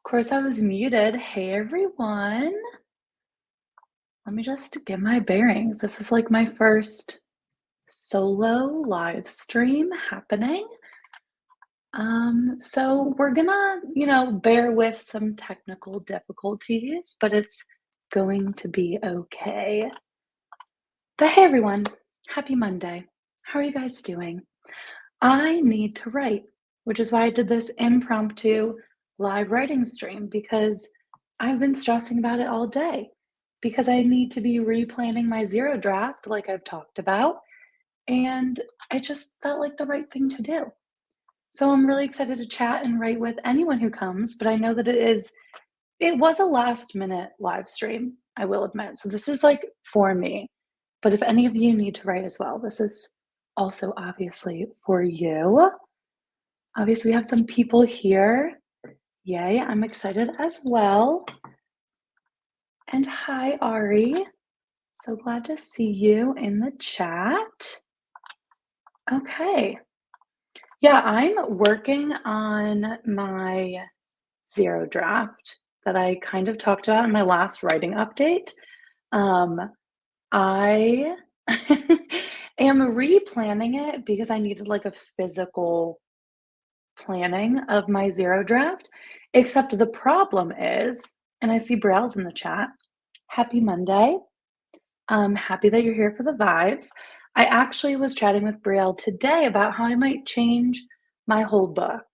Of course, I was muted. Hey, everyone. Let me just get my bearings. This is like my first solo live stream happening. So we're gonna, bear with some technical difficulties, but it's going to be okay. But hey, everyone. Happy Monday. How are you guys doing? I need to write, which is why I did this impromptu live writing stream because I've been stressing about it all day because I need to be replanning my zero draft like I've talked about, and it just felt like the right thing to do. So I'm really excited to chat and write with anyone who comes, but I know that it was a last minute live stream, I will admit. So this is like for me. But if any of you need to write as well, this is also obviously for you. Obviously, we have some people here. Yay, I'm excited as well. And hi, Ari. So glad to see you in the chat. Okay. Yeah, I'm working on my zero draft that I kind of talked about in my last writing update. I am replanning it because I needed like a physical planning of my zero draft, except the problem is, and I see Browse in the chat. Happy Monday. Happy that you're here for the vibes. I actually was chatting with Brielle today about how I might change my whole book.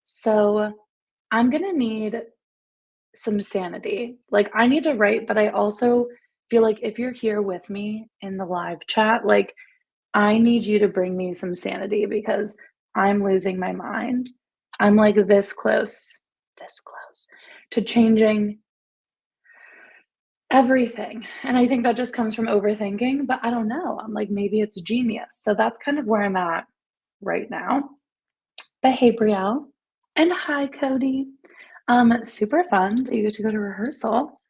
So I'm gonna need some sanity. Like I need to write, but I also feel like if you're here with me in the live chat, like I need you to bring me some sanity because I'm losing my mind. I'm like this close to changing everything. And I think that just comes from overthinking, but I don't know. I'm like, maybe it's genius. So that's kind of where I'm at right now. But hey, Brielle. And hi, Cody. Super fun that you get to go to rehearsal.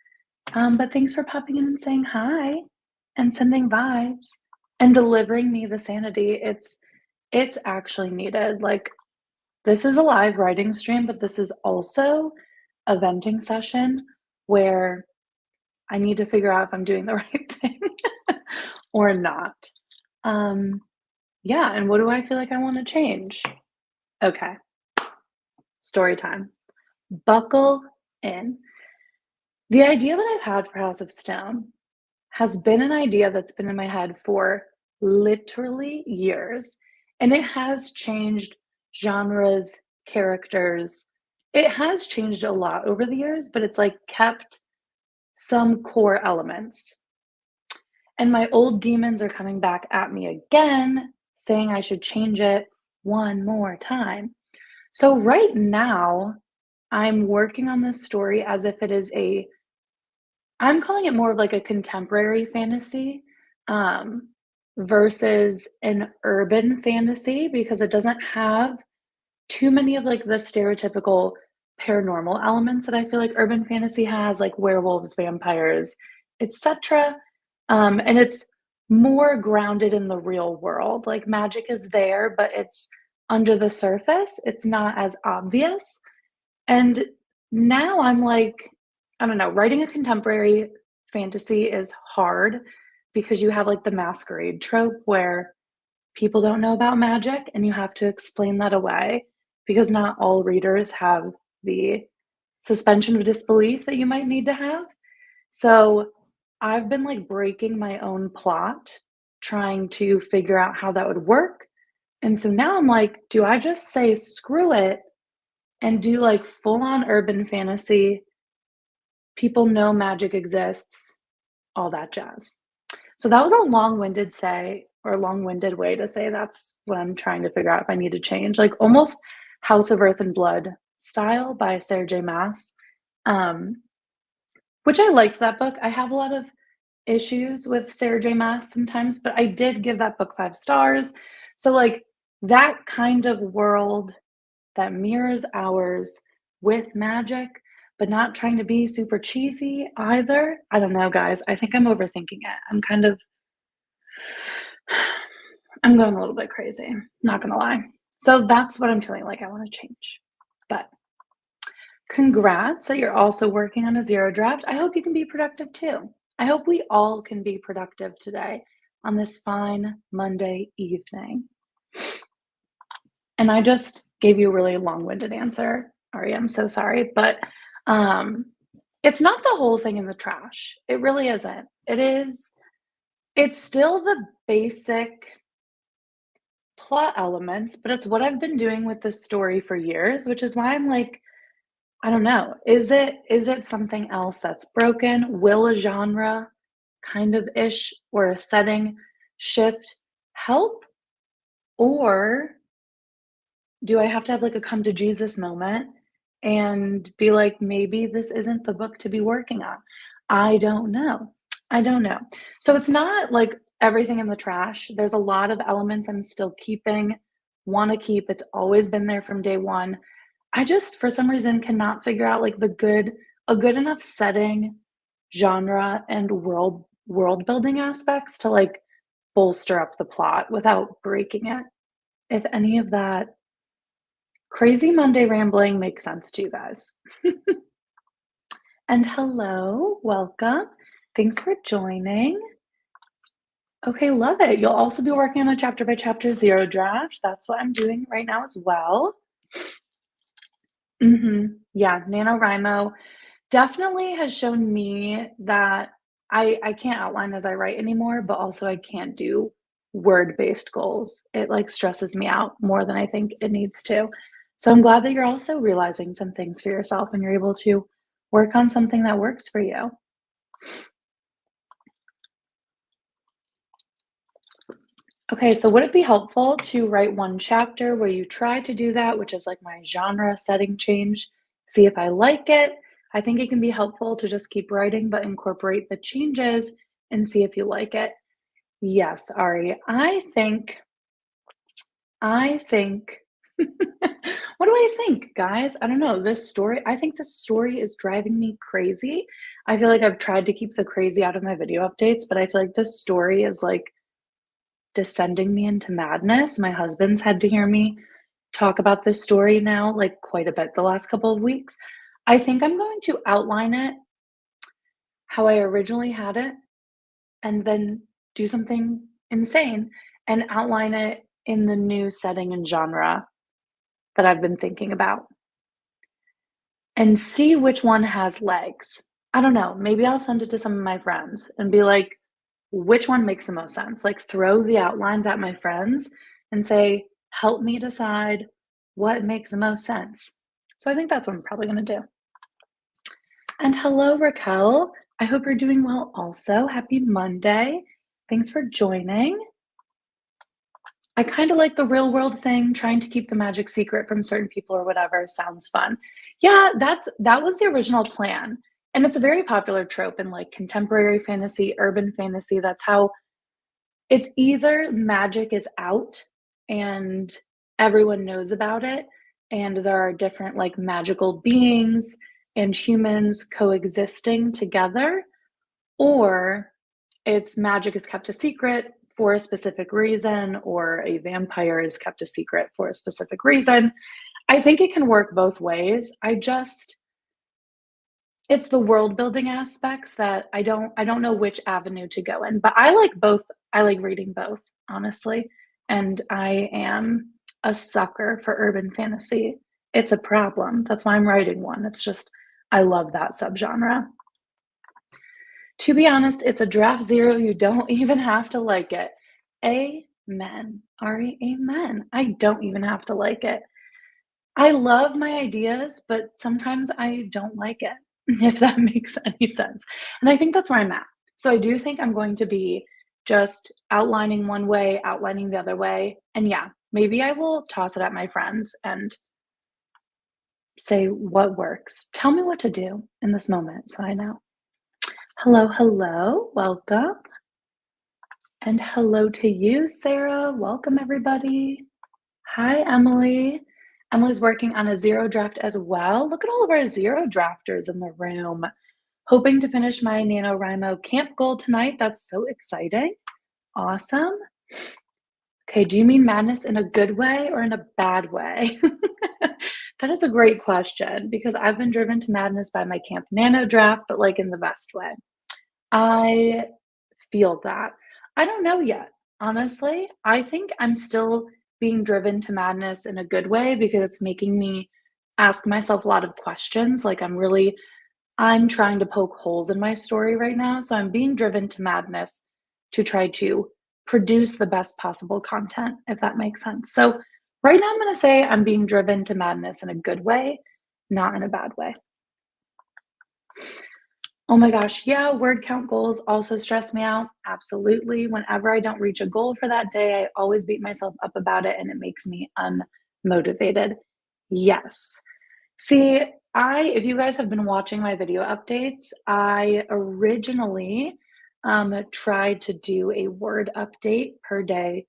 But thanks for popping in and saying hi and sending vibes and delivering me the sanity. It's actually needed. Like this is a live writing stream, but this is also a venting session where I need to figure out if I'm doing the right thing or not. Yeah, and what do I feel like I want to change? Okay. Story time. Buckle in. The idea that I've had for House of Stone has been an idea that's been in my head for literally years. And it has changed genres, characters. It has changed a lot over the years, but it's like kept some core elements. And my old demons are coming back at me again, saying I should change it one more time. So right now, I'm working on this story as if it is I'm calling it more of like a contemporary fantasy versus an urban fantasy because it doesn't have too many of like the stereotypical paranormal elements that I feel like urban fantasy has, like werewolves, vampires, etc. And it's more grounded in the real world. Like magic is there, but it's under the surface. It's not as obvious. And now I'm like, I don't know, writing a contemporary fantasy is hard because you have like the masquerade trope where people don't know about magic and you have to explain that away because not all readers have the suspension of disbelief that you might need to have. So I've been like breaking my own plot, trying to figure out how that would work. And so now I'm like, do I just say screw it and do like full on urban fantasy? People know magic exists, all that jazz. So that was a long-winded way to say that's what I'm trying to figure out if I need to change. Like almost House of Earth and Blood style by Sarah J. Maas, which I liked that book. I have a lot of issues with Sarah J. Maas sometimes, but I did give that book 5 stars. So like that kind of world that mirrors ours with magic, but not trying to be super cheesy either. I don't know, guys. I think I'm overthinking it. I'm going a little bit crazy, not gonna lie. So that's what I'm feeling like I want to change. But Congrats that you're also working on a zero draft. I hope you can be productive too. I hope we all can be productive today on this fine Monday evening. And I just gave you a really long-winded answer. Ari, I'm so sorry, but um, it's not the whole thing in the trash. It really isn't. It's still the basic plot elements, but it's what I've been doing with this story for years, which is why I'm like, I don't know. Is it something else that's broken? Will a genre kind of ish or a setting shift help? Or do I have to have like a come to Jesus moment and be like, maybe this isn't the book to be working on? I don't know. I don't know. So it's not like everything in the trash. There's a lot of elements I'm still keeping, want to keep. It's always been there from day one. I just, for some reason, cannot figure out like a good enough setting, genre, and world building aspects to like bolster up the plot without breaking it. If any of that crazy Monday rambling makes sense to you guys. And hello, welcome. Thanks for joining. Okay, love it. You'll also be working on a chapter by chapter zero draft. That's what I'm doing right now as well. Yeah, NaNoWriMo definitely has shown me that I can't outline as I write anymore, but also I can't do word-based goals. It like stresses me out more than I think it needs to. So I'm glad that you're also realizing some things for yourself and you're able to work on something that works for you. Okay, so would it be helpful to write one chapter where you try to do that, which is like my genre setting change, see if I like it? I think it can be helpful to just keep writing, but incorporate the changes and see if you like it. Yes, Ari, I think, what do I think, guys? I don't know. I think this story is driving me crazy. I feel like I've tried to keep the crazy out of my video updates, but I feel like this story is like descending me into madness. My husband's had to hear me talk about this story now, like quite a bit the last couple of weeks. I think I'm going to outline it how I originally had it and then do something insane and outline it in the new setting and genre that I've been thinking about and see which one has legs. I don't know. Maybe I'll send it to some of my friends and be like, which one makes the most sense? Like, throw the outlines at my friends and say, help me decide what makes the most sense. So I think that's what I'm probably going to do. And hello, Raquel. I hope you're doing well also. Happy Monday. Thanks for joining. I kind of like the real world thing, trying to keep the magic secret from certain people or whatever. Sounds fun. Yeah, that was the original plan. And it's a very popular trope in like contemporary fantasy, urban fantasy. That's how it's either magic is out and everyone knows about it, and there are different like magical beings and humans coexisting together, or it's magic is kept a secret for a specific reason, or a vampire is kept a secret for a specific reason. I think it can work both ways. It's the world building aspects that I don't know which avenue to go in, but I like both. I like reading both, honestly. And I am a sucker for urban fantasy. It's a problem. That's why I'm writing one. It's just I love that subgenre. To be honest, it's a draft zero. You don't even have to like it. Amen. Ari, amen. I don't even have to like it. I love my ideas, but sometimes I don't like it, if that makes any sense. And I think that's where I'm at. So I do think I'm going to be just outlining one way, outlining the other way. And yeah, maybe I will toss it at my friends and say what works. Tell me what to do in this moment so I know. Hello, hello, welcome. And hello to you, Sarah. Welcome, everybody. Hi, Emily. Emily's working on a zero draft as well. Look at all of our zero drafters in the room. Hoping to finish my NaNoWriMo camp goal tonight. That's so exciting. Awesome. Okay, do you mean madness in a good way or in a bad way? That is a great question because I've been driven to madness by my Camp Nano draft, but like in the best way. I feel that. I don't know yet. Honestly, I think I'm still being driven to madness in a good way because it's making me ask myself a lot of questions. Like I'm trying to poke holes in my story right now, so I'm being driven to madness to try to produce the best possible content, if that makes sense. So right now I'm going to say I'm being driven to madness in a good way, not in a bad way. Oh my gosh, yeah, word count goals also stress me out. Absolutely. Whenever I don't reach a goal for that day, I always beat myself up about it and it makes me unmotivated. Yes. See, if you guys have been watching my video updates, I originally tried to do a word update per day.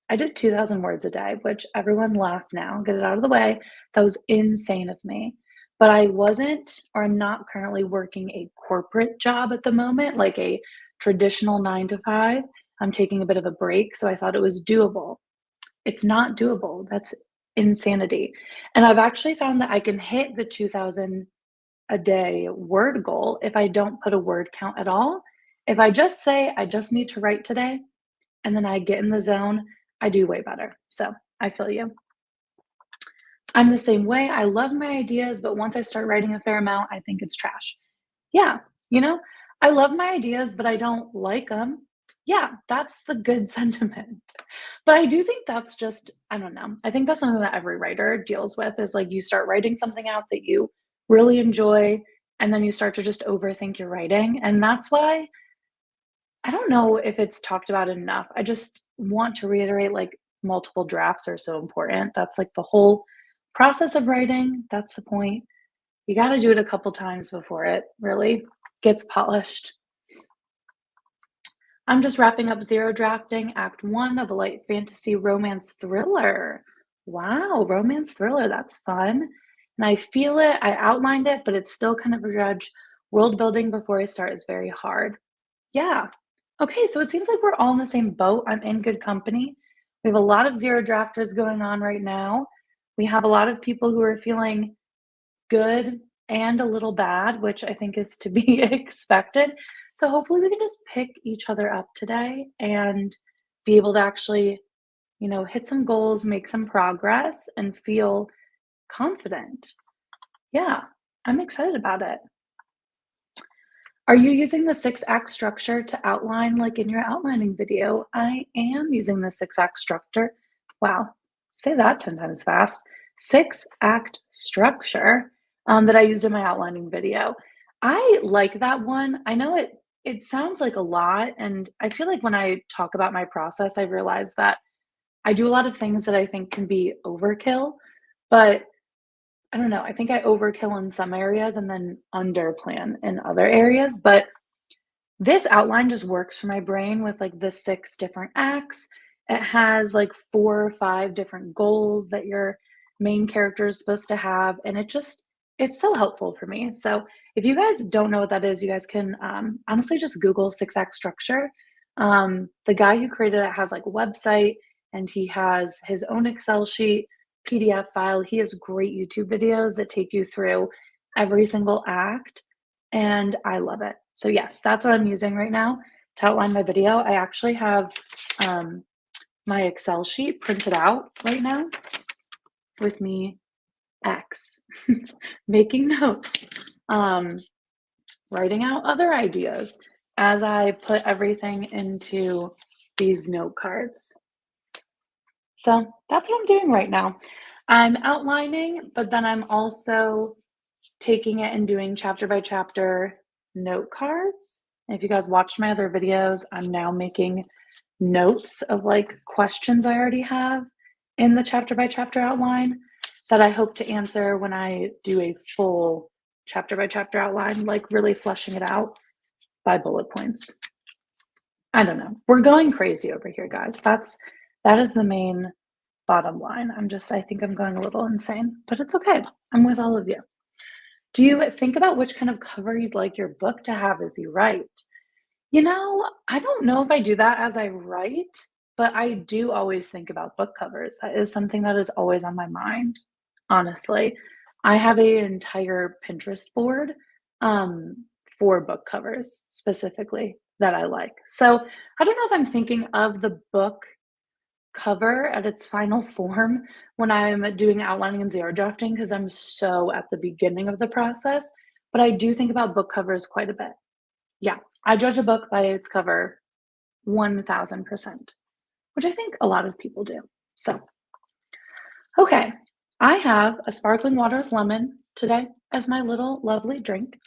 I did 2,000 words a day, which everyone laughed now, get it out of the way. That was insane of me. But I wasn't, or I'm not currently working a corporate job at the moment, like a traditional 9 to 5. I'm taking a bit of a break, so I thought it was doable. It's not doable. That's insanity. And I've actually found that I can hit the 2,000 a day word goal if I don't put a word count at all. If I just say, I just need to write today, and then I get in the zone, I do way better. So I feel you. I'm the same way. I love my ideas, but once I start writing a fair amount, I think it's trash. Yeah, you know, I love my ideas, but I don't like them. Yeah, that's the good sentiment. But I do think that's just, I don't know. I think that's something that every writer deals with is like you start writing something out that you really enjoy, and then you start to just overthink your writing. And that's why I don't know if it's talked about enough. I just want to reiterate like multiple drafts are so important. That's like the whole process of writing. That's the point. You got to do it a couple times before it really gets polished. I'm just wrapping up Zero Drafting, Act 1 of a light fantasy romance thriller. Wow, romance thriller, that's fun. And I feel it, I outlined it, but it's still kind of a judge. World building before I start is very hard. Yeah. Okay, so it seems like we're all in the same boat. I'm in good company. We have a lot of zero drafters going on right now. We have a lot of people who are feeling good and a little bad, which I think is to be expected. So hopefully we can just pick each other up today and be able to actually, hit some goals, make some progress, and feel confident. Yeah, I'm excited about it. Are you using the 6-act structure to outline like in your outlining video? I am using the 6-act structure. Wow, say that 10 times fast. 6-act structure that I used in my outlining video. I like that one. I know it sounds like a lot, and I feel like when I talk about my process, I realize that I do a lot of things that I think can be overkill, but I don't know. I think I overkill in some areas and then underplan in other areas. But this outline just works for my brain with like the 6 different acts. It has like 4 or 5 different goals that your main character is supposed to have. And it's so helpful for me. So if you guys don't know what that is, you guys can honestly just Google 6-act structure. The guy who created it has like a website and he has his own Excel sheet PDF file. He has great YouTube videos that take you through every single act, and I love it. So yes, that's what I'm using right now to outline my video. I actually have my Excel sheet printed out right now with me X, making notes, writing out other ideas as I put everything into these note cards. So that's what I'm doing right now. I'm outlining, but then I'm also taking it and doing chapter by chapter note cards. And if you guys watched my other videos, I'm now making notes of like questions I already have in the chapter by chapter outline that I hope to answer when I do a full chapter by chapter outline, like really fleshing it out by bullet points. I don't know. We're going crazy over here, guys. That is the main bottom line. I think I'm going a little insane, but it's okay. I'm with all of you. Do you think about which kind of cover you'd like your book to have as you write? I don't know if I do that as I write, but I do always think about book covers. That is something that is always on my mind. honestly. I have an entire Pinterest board, um, for book covers specifically that I like. So, I don't know if I'm thinking of the book cover at its final form when I'm doing outlining and zero drafting because I'm so at the beginning of the process, but I do think about book covers quite a bit. Yeah, I judge a book by its cover 1000%, which I think a lot of people do. So, okay, I have a sparkling water with lemon today as my little lovely drink,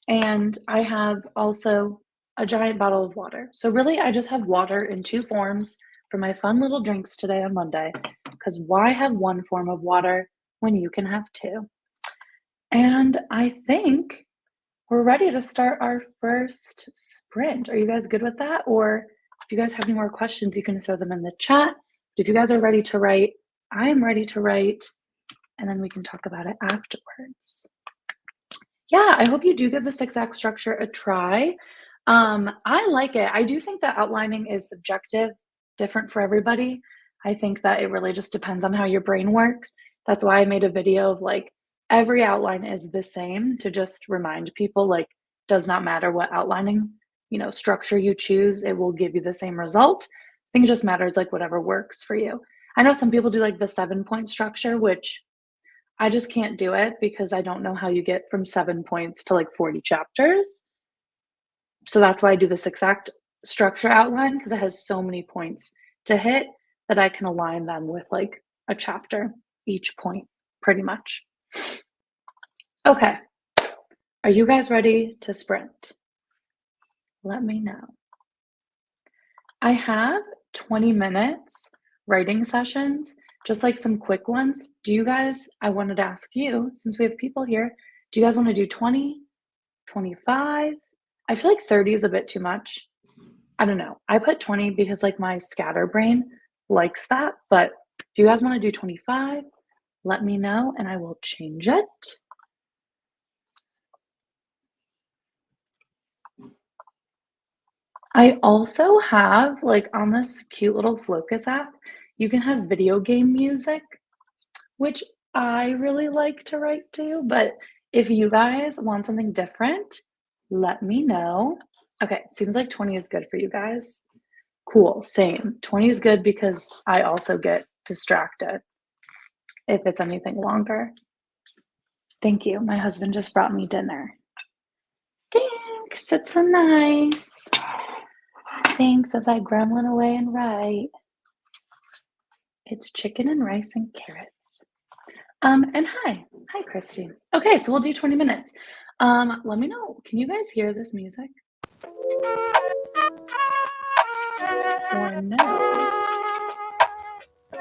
and I have also a giant bottle of water. So, really, I just have water in two forms for my fun little drinks today on Monday, because why have one form of water when you can have two? And I think we're ready to start our first sprint. Are you guys good with that? Or if you guys have any more questions, you can throw them in the chat. But if you guys are ready to write, I am ready to write, and then we can talk about it afterwards. Yeah, I hope you do give this exact structure a try. I like it. I do think that outlining is subjective, different for everybody. I think that it really just depends on how your brain works. That's why I made a video of like every outline is the same to just remind people like does not matter what outlining, structure you choose, it will give you the same result. I think it just matters like whatever works for you. I know some people do like the 7-point structure, which I just can't do it because I don't know how you get from 7 points to like 40 chapters. So that's why I do this exact structure outline because it has so many points to hit that I can align them with like a chapter, each point, pretty much. Okay. Are you guys ready to sprint? Let me know. I have 20 minutes writing sessions, just like some quick ones. I wanted to ask you, since we have people here, do you guys want to do 20, 25? I feel like 30 is a bit too much. I don't know. I put 20 because like my scatterbrain likes that, but if you guys want to do 25, let me know and I will change it. I also have like on this cute little Focus app, you can have video game music, which I really like to write to, but if you guys want something different, let me know. Okay, seems like 20 is good for you guys. Cool, same. 20 is good because I also get distracted if it's anything longer. Thank you. My husband just brought me dinner. Thanks, that's so nice. Thanks as I gremlin away and write. It's chicken and rice and carrots. And hi, Christy. Okay, so we'll do 20 minutes. Let me know, can you guys hear this music? Or no? I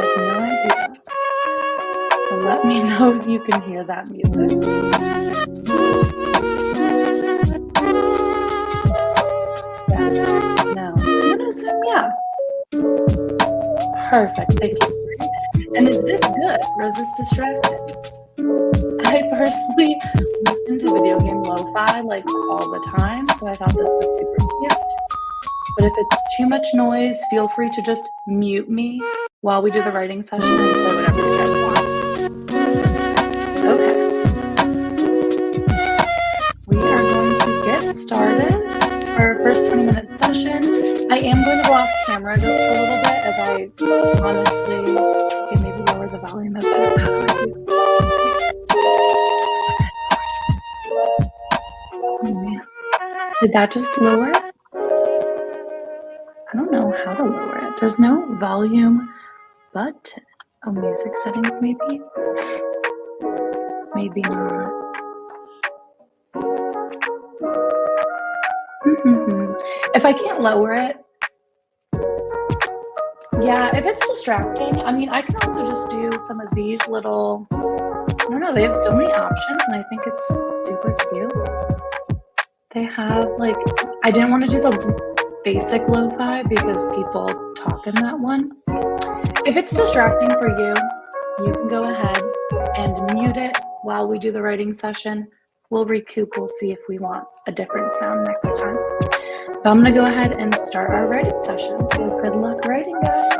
have no idea. So let me know if you can hear that music. Yeah. No. I'm gonna assume yeah. Perfect. Thank you. And is this good or is this distracting? I personally listen to video game lo-fi like all the time, so I thought this was super cute. But if it's too much noise, feel free to just mute me while we do the writing session and play whatever you guys want. Okay. We are going to get started for our first 20-minute session. I am going to go off camera just for a little bit as I honestly, okay, maybe lower the volume a bit. Oh man. Did that just lower it? I don't know how to lower it. There's no volume button. Oh, music settings maybe? Maybe not. If I can't lower it, yeah, if it's distracting, I mean, I can also just do some of these little, I don't know, they have so many options and I think it's super cute. They have like, I didn't want to do the basic lo-fi because people talk in that one. If it's distracting for you, you can go ahead and mute it while we do the writing session. We'll recoup, we'll see if we want a different sound next time. But I'm gonna go ahead and start our writing session. So good luck writing, guys.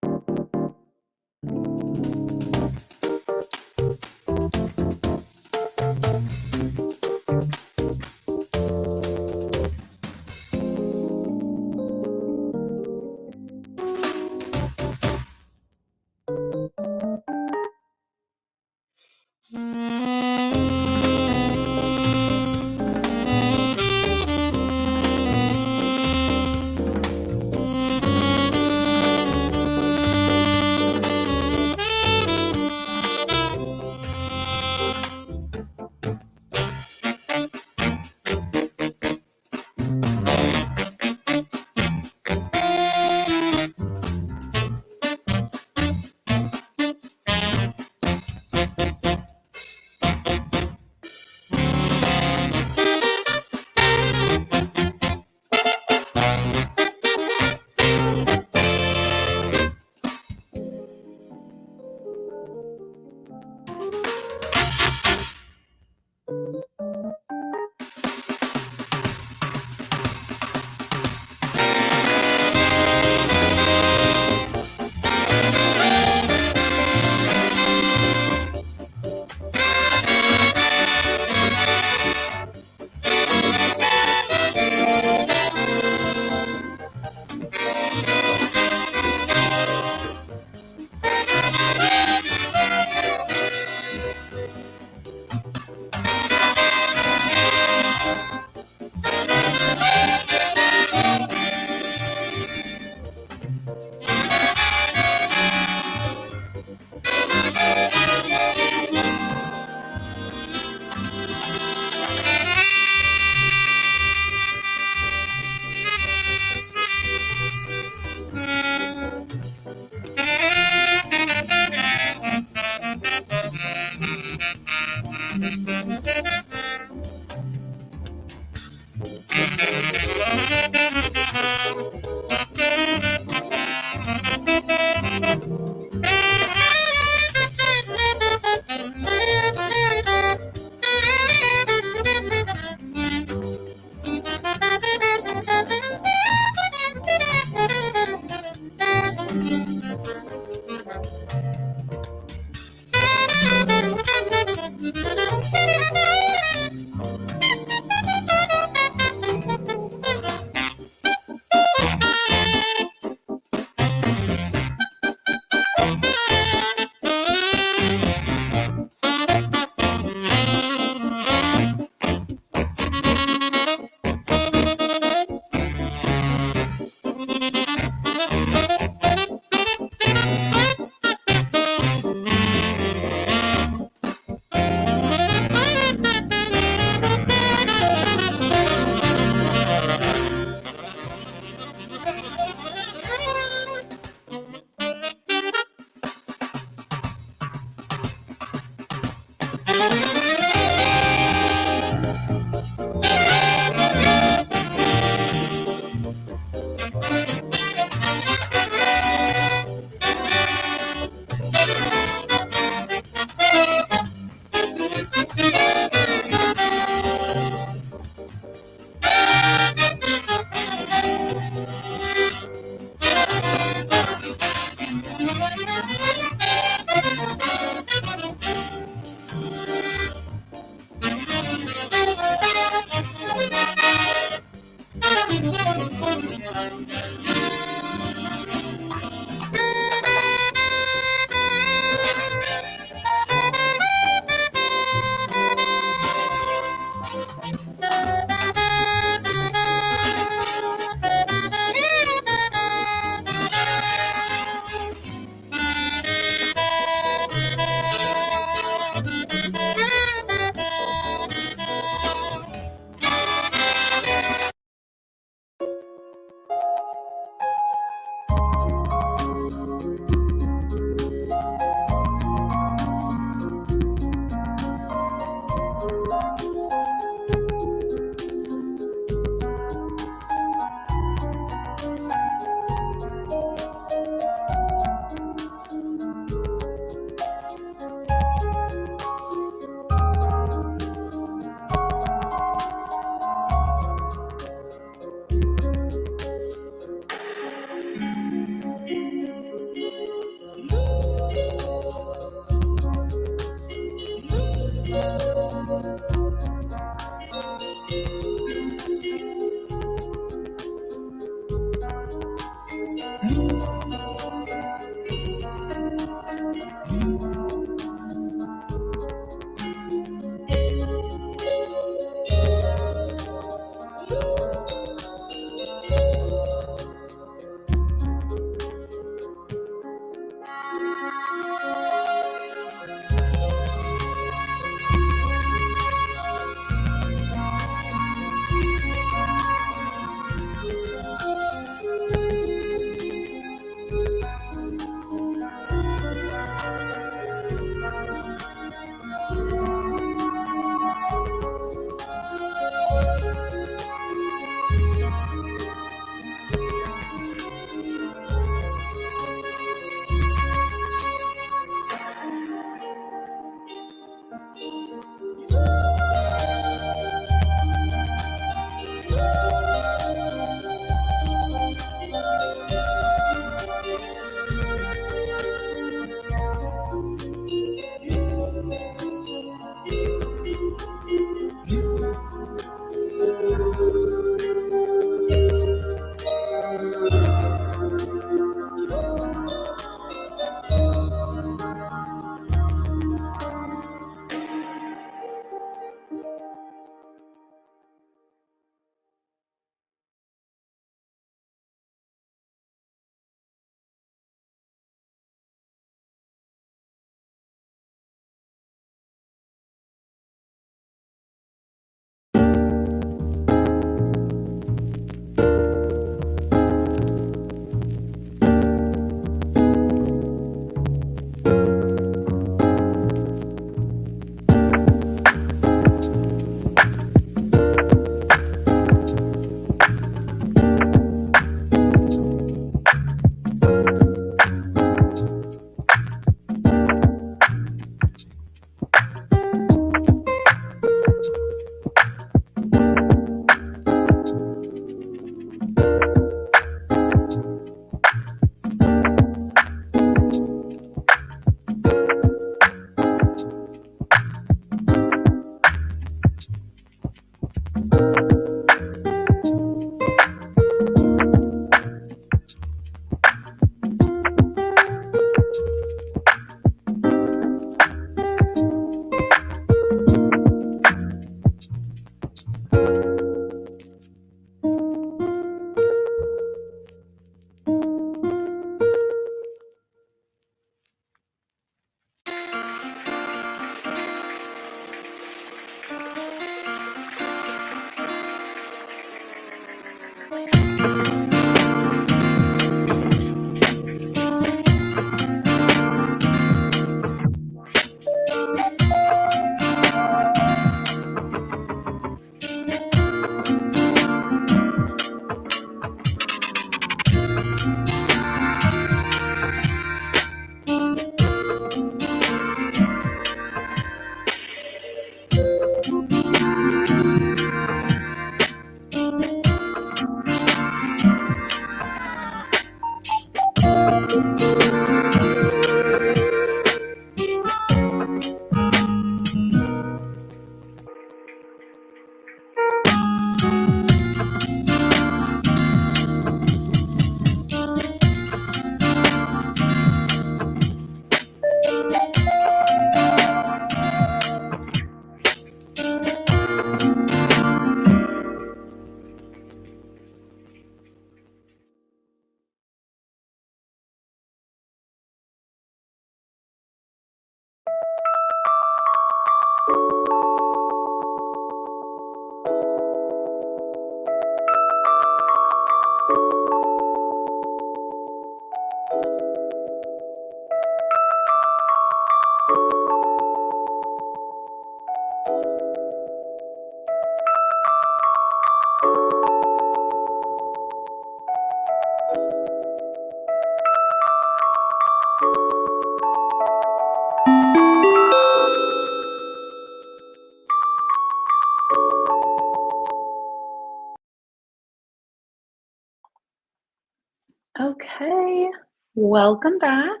Welcome back.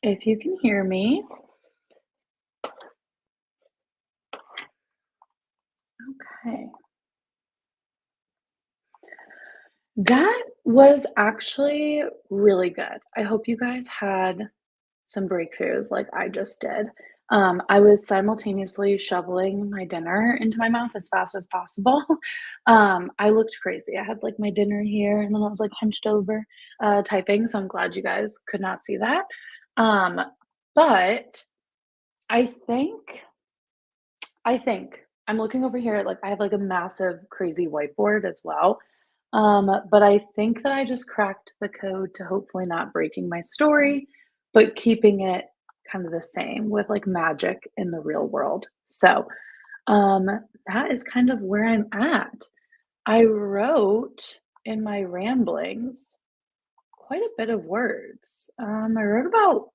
If you can hear me. Okay. That was actually really good. I hope you guys had some breakthroughs like I just did. I was simultaneously shoveling my dinner into my mouth as fast as possible. I looked crazy. I had like my dinner here and then I was like hunched over typing. So I'm glad you guys could not see that. Um, but I think I think I'm looking over here, like, I have, like, a massive crazy whiteboard as well, but I think that I just cracked the code to hopefully not breaking my story, but keeping it kind of the same with, like, magic in the real world. So, um, that is kind of where I'm at. I wrote in my ramblings quite a bit of words. I wrote about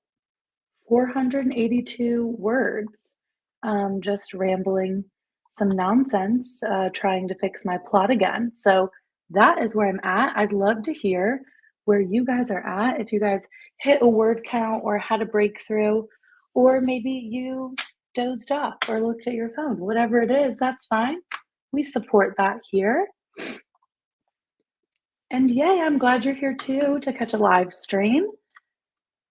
482 words, just rambling some nonsense, trying to fix my plot again. So that is where I'm at. I'd love to hear where you guys are at. If you guys hit a word count or had a breakthrough, or maybe you dozed off or looked at your phone, whatever it is, that's fine. We support that here. And yay, I'm glad you're here too to catch a live stream.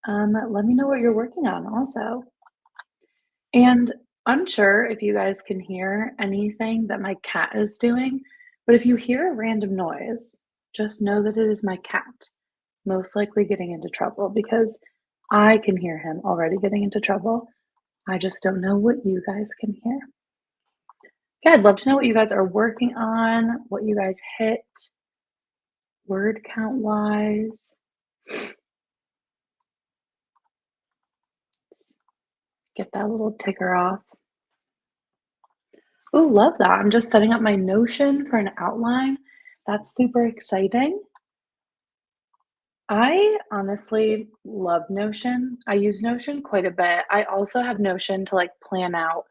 Let me know what you're working on also. And unsure if you guys can hear anything that my cat is doing, but if you hear a random noise, just know that it is my cat, most likely getting into trouble because I can hear him already getting into trouble. I just don't know what you guys can hear. Yeah, I'd love to know what you guys are working on, what you guys hit word count wise. Get that little ticker off. Oh, love that. I'm just setting up my Notion for an outline. That's super exciting. I honestly love Notion. I use Notion quite a bit. I also have Notion to like plan out.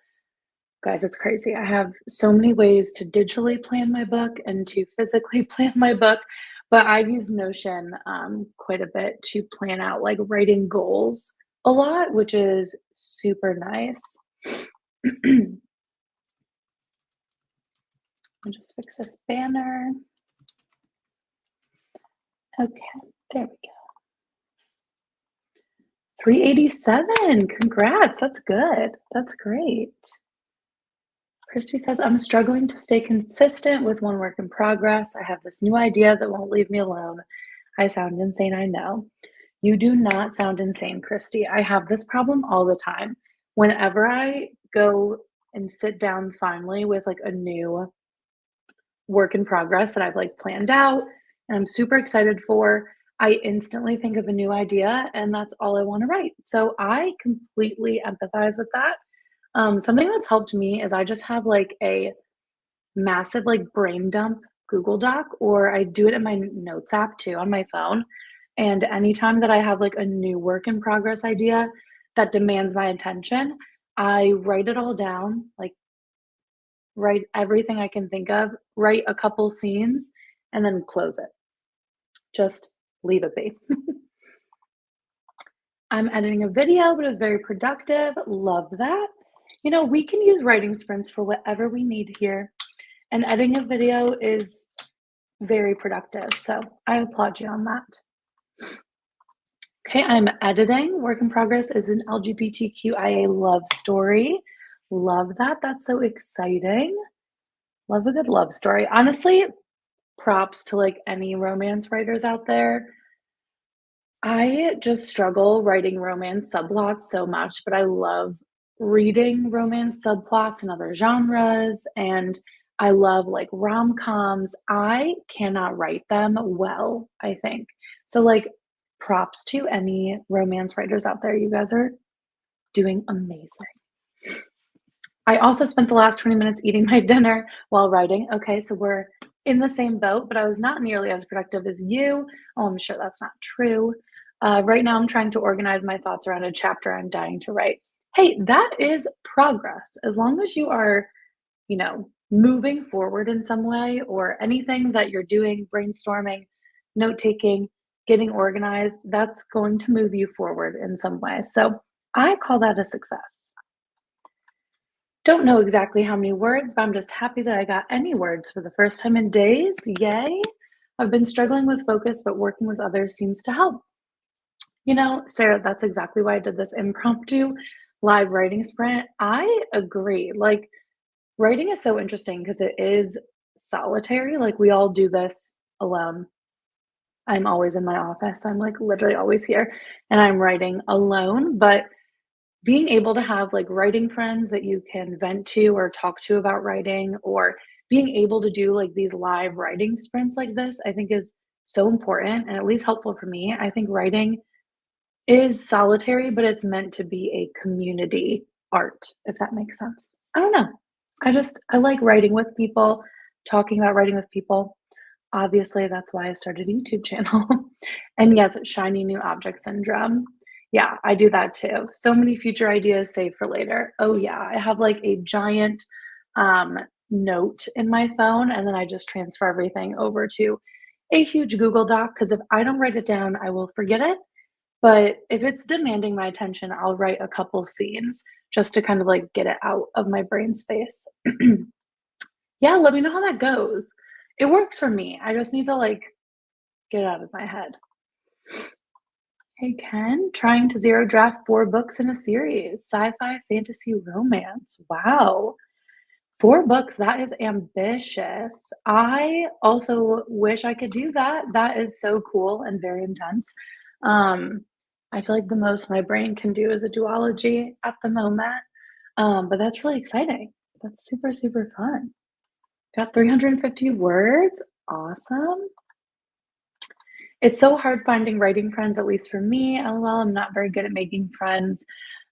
Guys, it's crazy. I have so many ways to digitally plan my book and to physically plan my book, but I use Notion quite a bit to plan out like writing goals a lot, which is super nice. I'll just fix this banner. Okay, there we go. 387. Congrats. That's good. That's great. Christy says, I'm struggling to stay consistent with one work in progress. I have this new idea that won't leave me alone. I sound insane, I know. You do not sound insane, Christy. I have this problem all the time. Whenever I go and sit down finally with like a new work in progress that I've like planned out and I'm super excited for, I instantly think of a new idea and that's all I want to write. So I completely empathize with that. Something that's helped me is I just have like a massive like brain dump Google Doc, or I do it in my notes app too on my phone. And anytime that I have like a new work in progress idea that demands my attention, I write it all down, like write everything I can think of, write a couple scenes, and then close it. Just leave it be. I'm editing a video, but it was very productive. Love that. You know, we can use writing sprints for whatever we need here. And editing a video is very productive. So I applaud you on that. Okay, I'm editing. Work in progress is an LGBTQIA love story. Love that. That's so exciting. Love a good love story. Honestly, props to like any romance writers out there. I just struggle writing romance subplots so much, but I love reading romance subplots in other genres, and I love like rom-coms. I cannot write them well, I think. So like props to any romance writers out there. You guys are doing amazing. I also spent the last 20 minutes eating my dinner while writing. Okay, so we're in the same boat, but I was not nearly as productive as you. Oh, I'm sure that's not true. Right now, I'm trying to organize my thoughts around a chapter I'm dying to write. Hey, that is progress. As long as you are, moving forward in some way or anything that you're doing, brainstorming, note taking, getting organized, that's going to move you forward in some way. So I call that a success. Don't know exactly how many words, but I'm just happy that I got any words for the first time in days. Yay. I've been struggling with focus, but working with others seems to help. You know, Sarah, that's exactly why I did this impromptu live writing sprint. I agree. Like, writing is so interesting because it is solitary. Like, we all do this alone. I'm always in my office. I'm like literally always here and I'm writing alone. But being able to have like writing friends that you can vent to or talk to about writing, or being able to do like these live writing sprints like this, I think is so important and at least helpful for me. I think writing is solitary, but it's meant to be a community art, if that makes sense. I don't know. I like writing with people, talking about writing with people. Obviously, that's why I started a YouTube channel. And yes, shiny new object syndrome. Yeah, I do that too. So many future ideas saved for later. Oh yeah, I have like a giant um, note in my phone, and then I just transfer everything over to a huge Google Doc because if I don't write it down, I will forget it. But if it's demanding my attention, I'll write a couple scenes just to kind of like get it out of my brain space. Yeah, let me know how that goes. It works for me. I just need to like get it out of my head. Hey Ken, trying to zero draft 4 books in a series, sci-fi, fantasy, romance. Wow. 4 books, that is ambitious. I also wish I could do that. That is so cool and very intense. Um, I feel like the most my brain can do is a duology at the moment. But that's really exciting. That's super, super fun. Got 350 words. Awesome. It's so hard finding writing friends, at least for me. LOL, I'm not very good at making friends.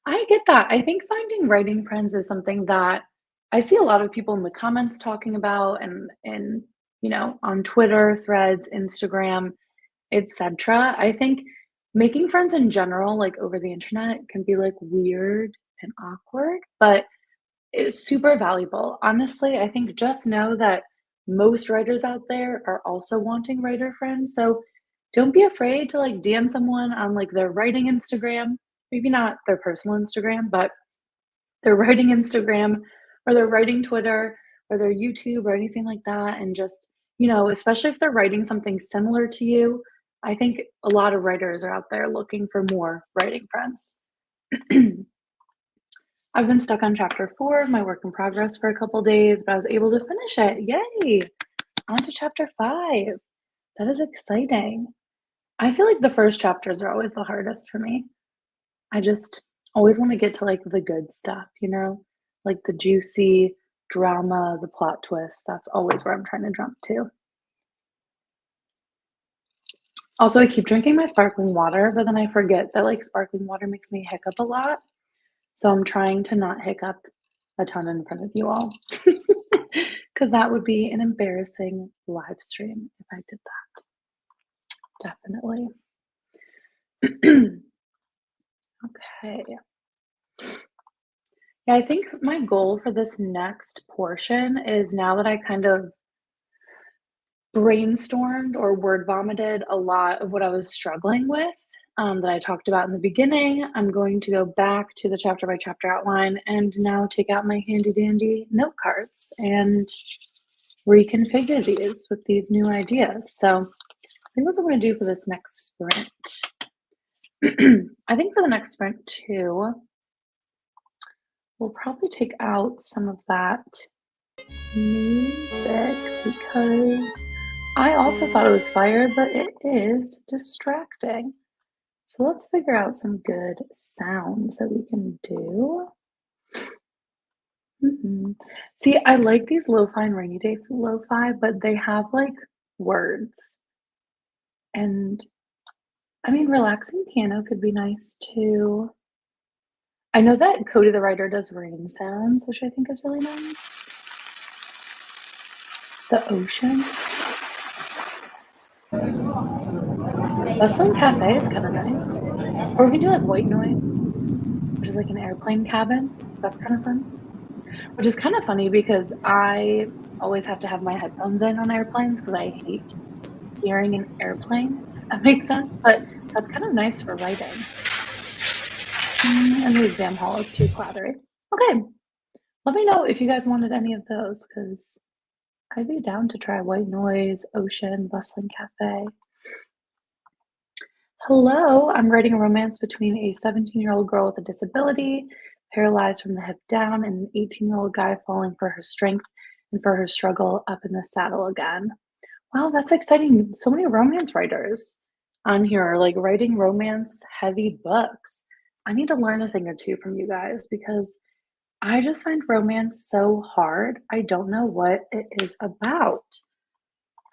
I get that. I think finding writing friends is something that I see a lot of people in the comments talking about and on Twitter, Threads, Instagram, etc. I think making friends in general, like over the internet, can be like weird and awkward, but it's super valuable. Honestly, I think just know that most writers out there are also wanting writer friends. So don't be afraid to like DM someone on like their writing Instagram, maybe not their personal Instagram, but their writing Instagram or their writing Twitter or their YouTube or anything like that. And just, especially if they're writing something similar to you, I think a lot of writers are out there looking for more writing friends. I've been stuck on chapter 4 of my work in progress for a couple days, but I was able to finish it. Yay! On to chapter 5. That is exciting. I feel like the first chapters are always the hardest for me. I just always want to get to like the good stuff, like the juicy drama, the plot twist. That's always where I'm trying to jump to. Also, I keep drinking my sparkling water, but then I forget that like sparkling water makes me hiccup a lot. So I'm trying to not hiccup a ton in front of you all because that would be an embarrassing live stream if I did that. Definitely. Okay. Yeah, I think my goal for this next portion is now that I kind of brainstormed or word vomited a lot of what I was struggling with that I talked about in the beginning. I'm going to go back to the chapter by chapter outline and now take out my handy dandy note cards and reconfigure these with these new ideas. So I think that's what I'm going to do for this next sprint. I think for the next sprint too, we'll probably take out some of that music because I also thought it was fire, but it is distracting. So let's figure out some good sounds that we can do. See, I like these lo-fi and rainy day lo-fi, but they have like words. And I mean, relaxing piano could be nice too. I know that Cody the writer does rain sounds, which I think is really nice. The ocean. Bustling cafe is kind of nice. Or we can do like white noise, which is like an airplane cabin. That's kind of fun. Which is kind of funny because I always have to have my headphones in on airplanes because I hate hearing an airplane. That makes sense, but that's kind of nice for writing. And the exam hall is too clattery. Okay, let me know if you guys wanted any of those, because I'd be down to try white noise, ocean, bustling cafe. Hello, I'm writing a romance between a 17-year-old girl with a disability, paralyzed from the hip down, and an 18-year-old guy falling for her strength and for her struggle up in the saddle again. Wow, that's exciting. So many romance writers on here are like writing romance heavy books. I need to learn a thing or two from you guys because I just find romance so hard. I don't know what it is about.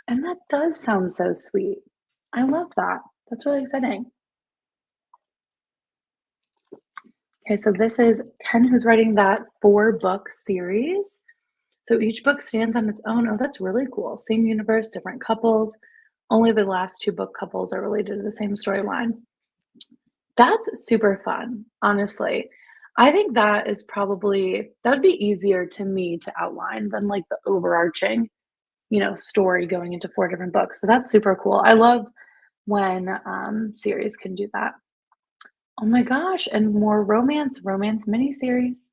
And that does sound so sweet. I love that. That's really exciting. Okay, so this is Ken who's writing that 4-book series. So each book stands on its own. Oh, that's really cool. Same universe, different couples. Only the last 2 book couples are related to the same storyline. That's super fun, honestly. I think that is probably that would be easier to me to outline than like the overarching, story going into 4 different books. But that's super cool. I love when series can do that. Oh my gosh, and more romance miniseries.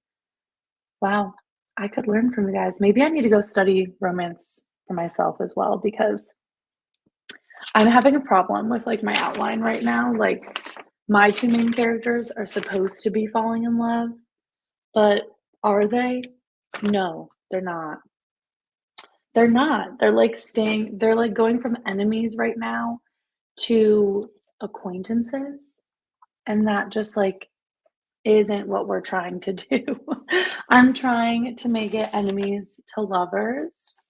Wow, I could learn from you guys. Maybe I need to go study romance for myself as well because I'm having a problem with like my outline right now. Like my 2 main characters are supposed to be falling in love, but are they? No, they're not. They're not. They're like going from enemies right now to acquaintances, and that just like isn't what we're trying to do. I'm trying to make it enemies to lovers,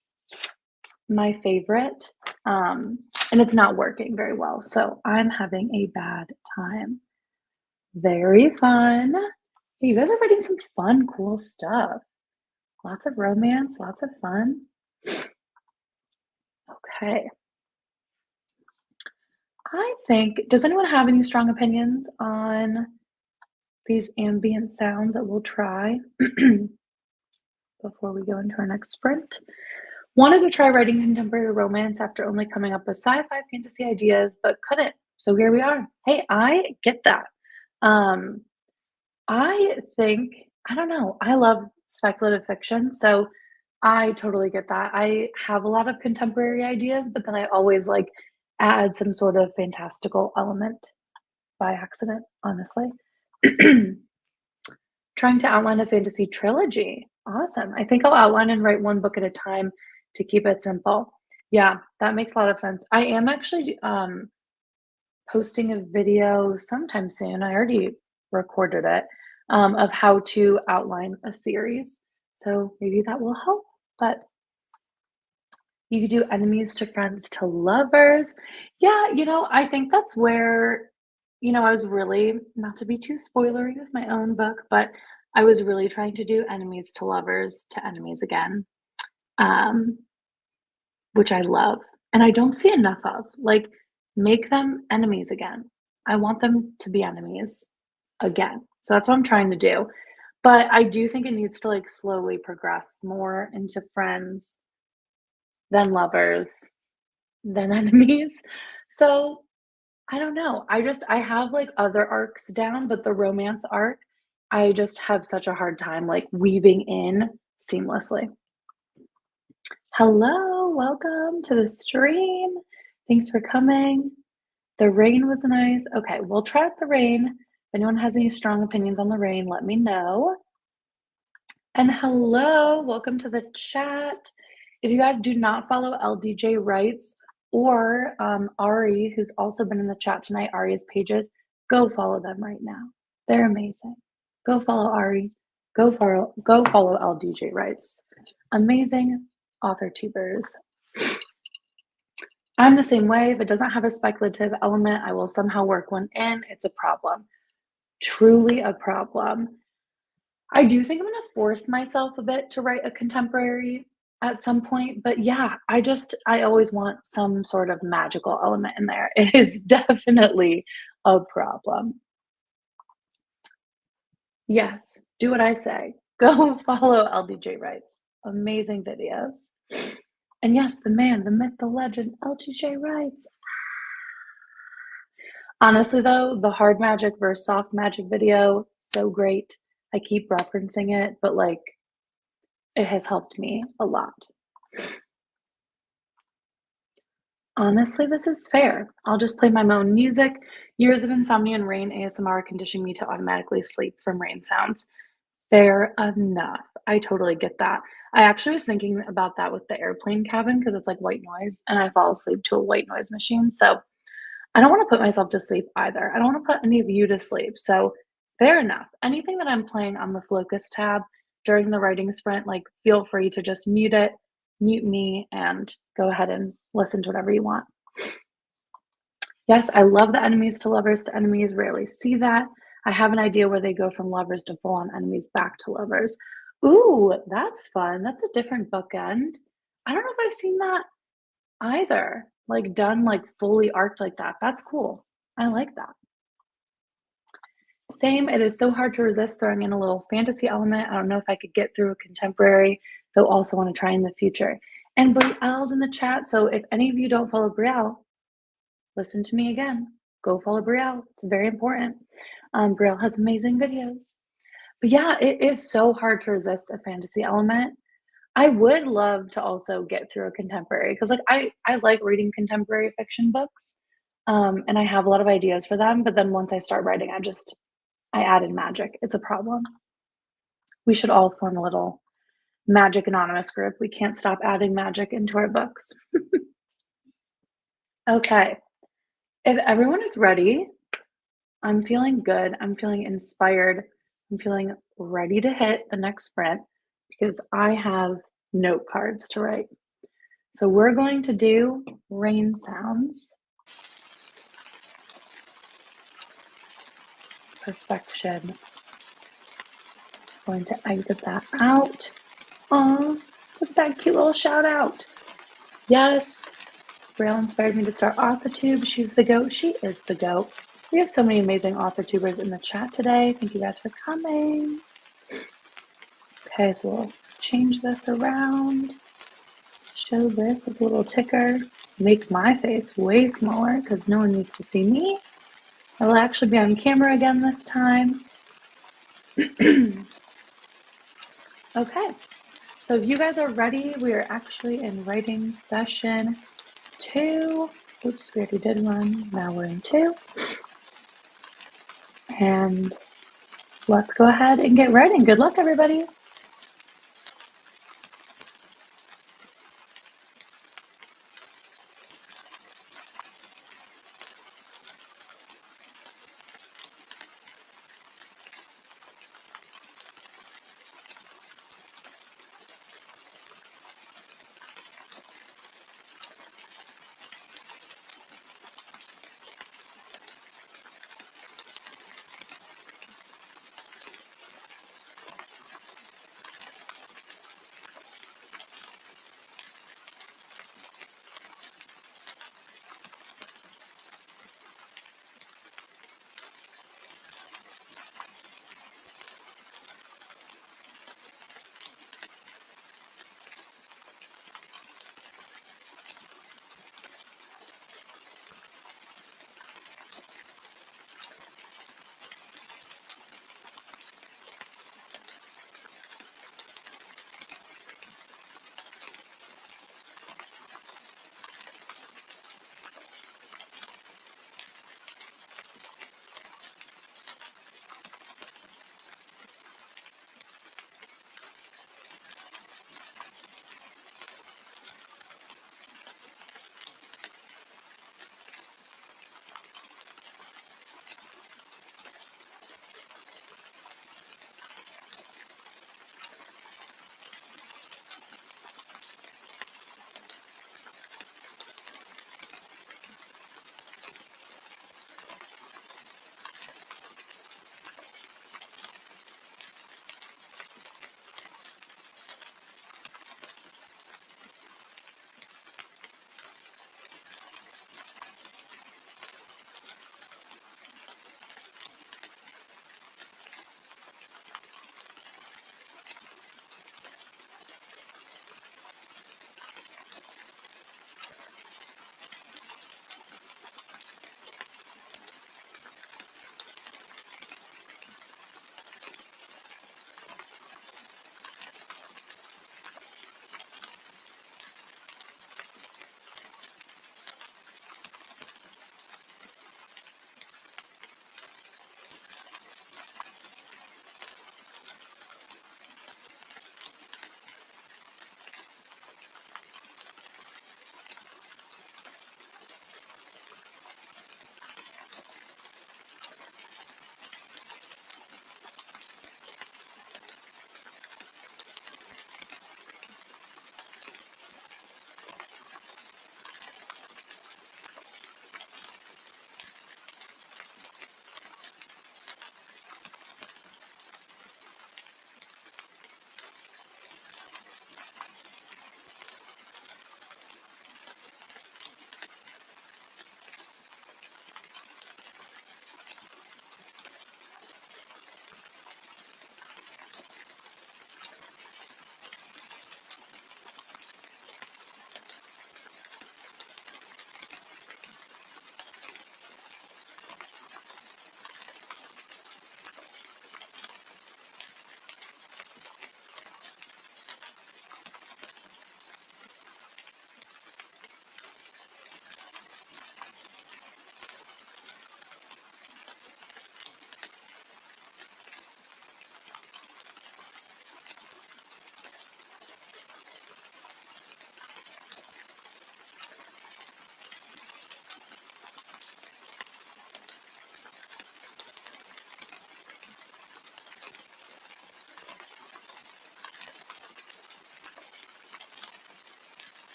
my favorite, and it's not working very well. So I'm having a bad time. Very fun. Hey, you guys are writing some fun, cool stuff. Lots of romance, lots of fun. Okay. I think, does anyone have any strong opinions on these ambient sounds that we'll try before we go into our next sprint? Wanted to try writing contemporary romance after only coming up with sci-fi fantasy ideas, but couldn't. So here we are. Hey, I get that. Um, I think, I don't know, I love speculative fiction, so I totally get that. I have a lot of contemporary ideas, but then I always like add some sort of fantastical element by accident, honestly. Trying to outline a fantasy trilogy. Awesome. I think I'll outline and write 1 book at a time to keep it simple. Yeah, that makes a lot of sense. I am actually posting a video sometime soon. I already recorded it of how to outline a series. So maybe that will help. But you could do enemies to friends to lovers. Yeah, I think that's where, I was really, not to be too spoilery with my own book, but I was really trying to do enemies to lovers to enemies again, um, which I love. And I don't see enough of. Like, make them enemies again. I want them to be enemies again. So that's what I'm trying to do. But I do think it needs to like slowly progress more into friends, then lovers, then enemies. So I don't know. I have like other arcs down, but the romance arc, I just have such a hard time like weaving in seamlessly. Hello, welcome to the stream. Thanks for coming. The rain was nice. Okay, we'll try out the rain. If anyone has any strong opinions on the rain, let me know. And hello, welcome to the chat. If you guys do not follow LDJ Writes or Ari, who's also been in the chat tonight, Ari's pages, go follow them right now. They're amazing. Go follow Ari. Go follow LDJ Writes. Amazing author tubers. I'm the same way. If it doesn't have a speculative element, I will somehow work one in. It's a problem. Truly a problem. I do think I'm gonna force myself a bit to write a contemporary at some point, but yeah, I always want some sort of magical element in there. It is definitely a problem. Yes, do what I say. Go follow LDJ Writes. Amazing videos. And yes, the man, the myth, the legend, LDJ Writes. Honestly, though, the hard magic versus soft magic video, so great. I keep referencing it, but like it has helped me a lot. Honestly, this is fair. I'll just play my own music. Years of insomnia and rain ASMR condition me to automatically sleep from rain sounds. Fair enough. I totally get that. I actually was thinking about that with the airplane cabin because it's like white noise, and I fall asleep to a white noise machine. So I don't want to put myself to sleep either. I don't want to put any of you to sleep. So fair enough. Anything that I'm playing on the Focus tab during the writing sprint, like feel free to just mute it, mute me, and go ahead and listen to whatever you want. Yes, I love the enemies to lovers to enemies. Rarely see that. I have an idea where they go from lovers to full on enemies back to lovers. Ooh, that's fun. That's a different bookend. I don't know if I've seen that either. Like done like fully arced like that. That's cool. I like that. Same, it is so hard to resist throwing in a little fantasy element. I don't know if I could get through a contemporary, though also want to try in the future. And Brielle's in the chat. So if any of you don't follow Brielle, listen to me again. Go follow Brielle. It's very important. Brielle has amazing videos. But yeah, it is so hard to resist a fantasy element. I would love to also get through a contemporary because like I like reading contemporary fiction books. And I have a lot of ideas for them, but then once I start writing, I added magic. It's a problem. We should all form a little Magic Anonymous group. We can't stop adding magic into our books. Okay. If everyone is ready, I'm feeling good. I'm feeling inspired. I'm feeling ready to hit the next sprint because I have note cards to write. So we're going to do rain sounds. Perfection. Going to exit that out. Aw, look at that cute little shout out. Yes, Braille inspired me to start AuthorTube. She's the GOAT. She is the GOAT. We have so many amazing AuthorTubers in the chat today. Thank you guys for coming. Okay, so we'll change this around. Show this as a little ticker. Make my face way smaller because no one needs to see me. I will actually be on camera again this time. Okay, so if you guys are ready, we are actually in writing session 2. Oops, we already did 1. Now we're in 2. And let's go ahead and get writing. Good luck, everybody.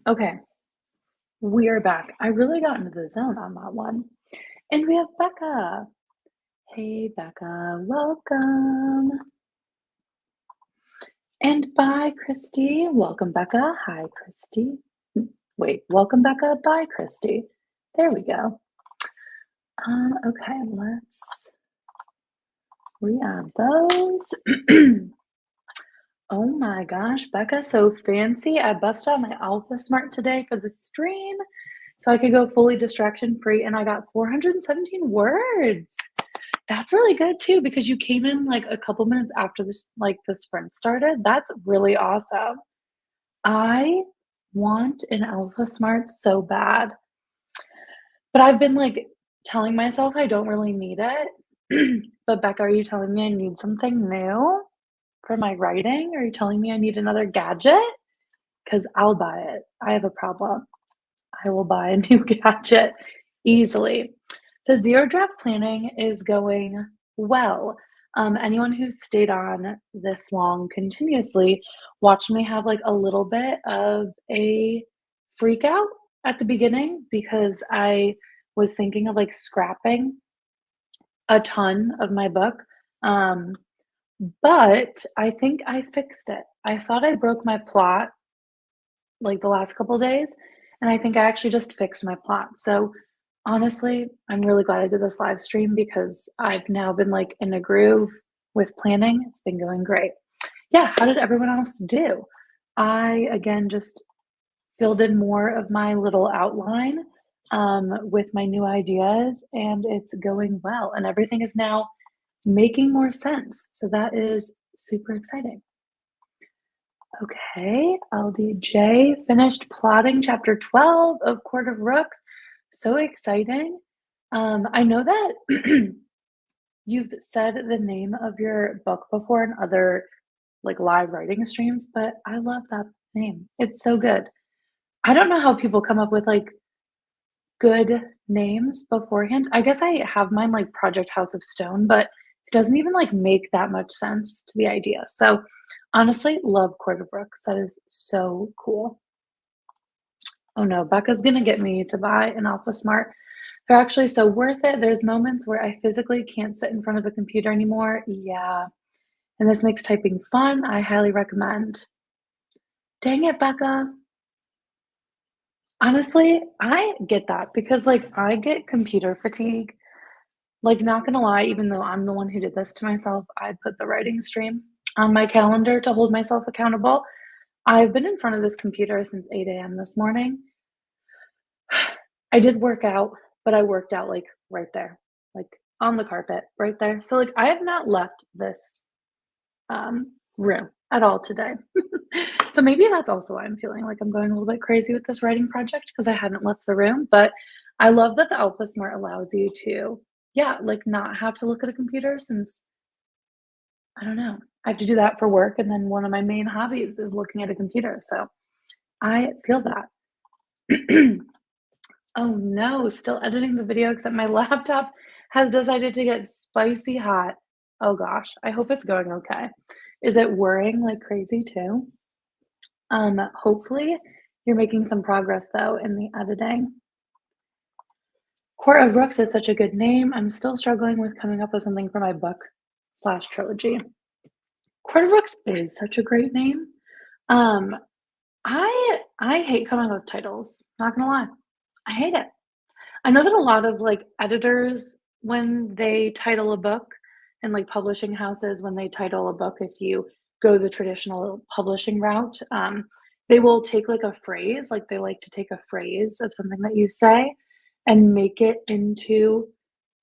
Okay, we are back. I really got into the zone on that one. And we have Becca. Hey, Becca, welcome. And bye, Christy. Welcome, Becca. Hi, Christy. Wait, welcome, Becca. Bye, Christy. There we go. Okay, let's re-add those. Oh my gosh, Becca, so fancy. I busted out my Alpha Smart today for the stream so I could go fully distraction free, and I got 417 words. That's really good too because you came in like a couple minutes after this, like the sprint started. That's really awesome. I want an Alpha Smart so bad, but I've been like telling myself I don't really need it. But Becca, are you telling me I need something new for my writing? Are you telling me I need another gadget? Because I'll buy it. I have a problem. I will buy a new gadget easily. The zero draft planning is going well. Anyone who's stayed on this long continuously watched me have like a little bit of a freak out at the beginning because I was thinking of like scrapping a ton of my book. Um, but I think I fixed it. I thought I broke my plot like the last couple days, and I think I actually just fixed my plot. So honestly, I'm really glad I did this live stream because I've now been like in a groove with planning. It's been going great. Yeah, how did everyone else do? I again just filled in more of my little outline with my new ideas, and it's going well. And everything is now making more sense. So that is super exciting. Okay, LDJ finished plotting chapter 12 of Court of Rooks. So exciting. I know that you've said the name of your book before in other like live writing streams, but I love that name. It's so good. I don't know how people come up with like good names beforehand. I guess I have mine like Project House of Stone, but it doesn't even like make that much sense to the idea. So honestly, love Court of Rooks. That is so cool. Oh no, Becca's gonna get me to buy an Alpha Smart. They're actually so worth it. There's moments where I physically can't sit in front of a computer anymore. Yeah. And this makes typing fun. I highly recommend. Dang it, Becca. Honestly, I get that because like I get computer fatigue. Like, not gonna lie, even though I'm the one who did this to myself, I put the writing stream on my calendar to hold myself accountable. I've been in front of this computer since 8 a.m. this morning. I did work out, but I worked out like right there, like on the carpet right there. So like I have not left this room at all today. So maybe that's also why I'm feeling like I'm going a little bit crazy with this writing project because I hadn't left the room. But I love that the Alpha Smart allows you to, yeah, like not have to look at a computer since I don't know. I have to do that for work. And then one of my main hobbies is looking at a computer. So I feel that. Oh no, still editing the video, except my laptop has decided to get spicy hot. Oh gosh, I hope it's going okay. Is it whirring like crazy too? Hopefully you're making some progress though in the editing. Court of Rooks is such a good name. I'm still struggling with coming up with something for my book slash trilogy. Court of Rooks is such a great name. Um, I hate coming up with titles, not gonna lie. I hate it. I know that a lot of like editors, when they title a book, and like publishing houses, when they title a book, if you go the traditional publishing route, they will take like a phrase, like they like to take a phrase of something that you say and make it into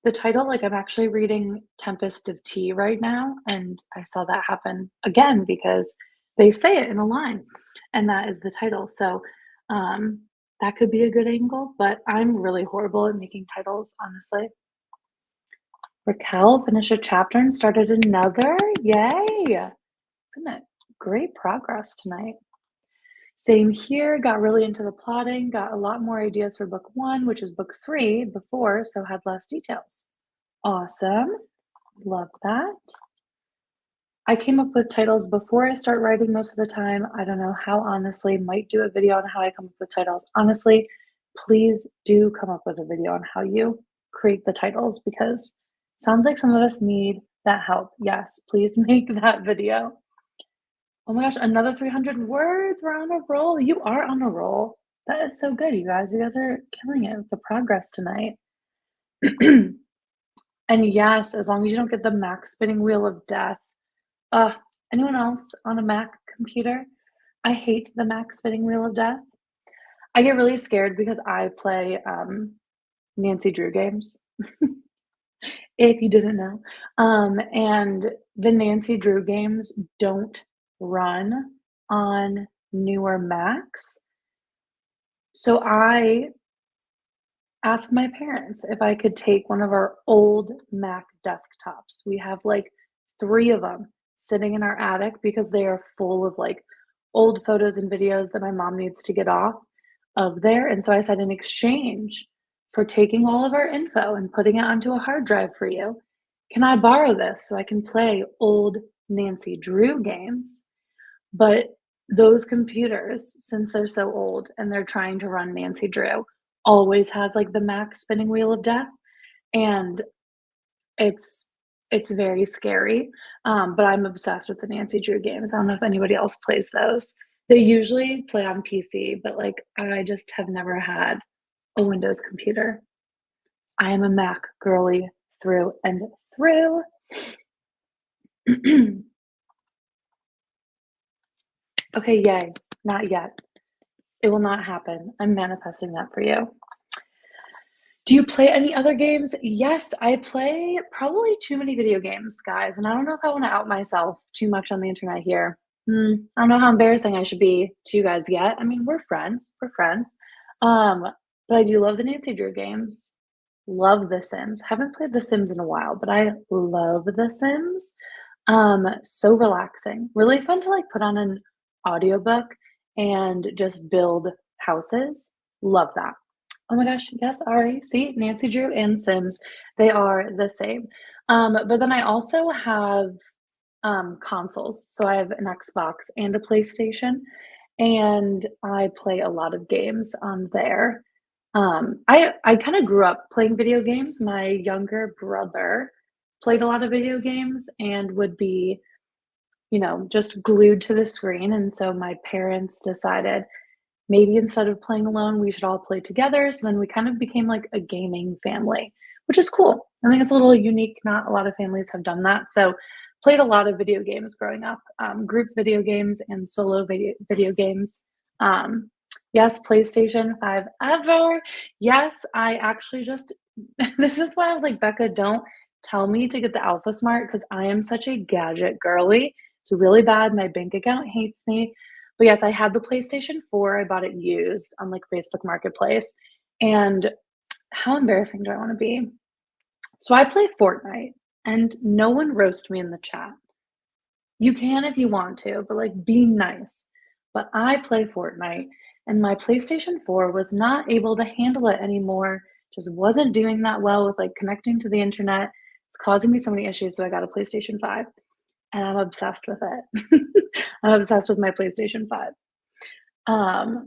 the title. Like I'm actually reading Tempest of Tea right now, and I saw that happen again because they say it in a line, and that is the title. So that could be a good angle, but I'm really horrible at making titles, honestly. Raquel finished a chapter and started another. Yay! Isn't it great progress tonight? Same here, got really into the plotting, got a lot more ideas for book one, which is book three before, so had less details. Awesome. Love that. I came up with titles before I start writing most of the time. I don't know how, honestly, might do a video on how I come up with titles. Honestly, please do come up with a video on how you create the titles because sounds like some of us need that help. Yes, please make that video. Oh my gosh, another 300 words. We're on a roll. You are on a roll. That is so good, you guys. You guys are killing it with the progress tonight. And yes, as long as you don't get the Mac spinning wheel of death. Uh, Anyone else on a Mac computer? I hate the Mac spinning wheel of death. I get really scared because I play Nancy Drew games, if you didn't know. And the Nancy Drew games don't run on newer Macs. So I asked my parents if I could take one of our old Mac desktops. We have like 3 of them sitting in our attic because they are full of like old photos and videos that my mom needs to get off of there. And so I said, in exchange for taking all of our info and putting it onto a hard drive for you, can I borrow this so I can play old Nancy Drew games? But those computers, since they're so old and they're trying to run Nancy Drew, always has like the Mac spinning wheel of death, and it's it's very scary. But I'm obsessed with the Nancy Drew games. I don't know if anybody else plays those. They usually play on PC, but like I just have never had a Windows computer. I am a Mac girly through and through. Okay, yay. Not yet. It will not happen. I'm manifesting that for you. Do you play any other games? Yes, I play probably too many video games, guys, and I don't know if I want to out myself too much on the internet here. I don't know how embarrassing I should be to you guys yet. I mean, we're friends. We're friends. Um, but I do love the Nancy Drew games. Love The Sims. Haven't played The Sims in a while, but I love The Sims. So relaxing. Really fun to like put on an audiobook and just build houses. Love that. Oh my gosh, yes, Ari. See, Nancy Drew and Sims, they are the same. But then I also have consoles. So I have an Xbox and a PlayStation, and I play a lot of games on there. I kind of grew up playing video games. My younger brother played a lot of video games and would be, just glued to the screen. And so my parents decided maybe instead of playing alone, we should all play together. So then we kind of became like a gaming family, which is cool. I think it's a little unique. Not a lot of families have done that. So played a lot of video games growing up, group video games and solo video games. Yes, PlayStation 5 ever. Yes, I actually just, this is why I was like, Becca, don't tell me to get the Alpha Smart because I am such a gadget girly. It's really bad. My bank account hates me. But yes, I had the PlayStation 4. I bought it used on like Facebook Marketplace. And how embarrassing do I want to be? So I play Fortnite and no one roast me in the chat. You can if you want to, but like be nice. But I play Fortnite and my PlayStation 4 was not able to handle it anymore. Just wasn't doing that well with like connecting to the internet. It's causing me so many issues. So I got a PlayStation 5 and I'm obsessed with it. I'm obsessed with my PlayStation 5.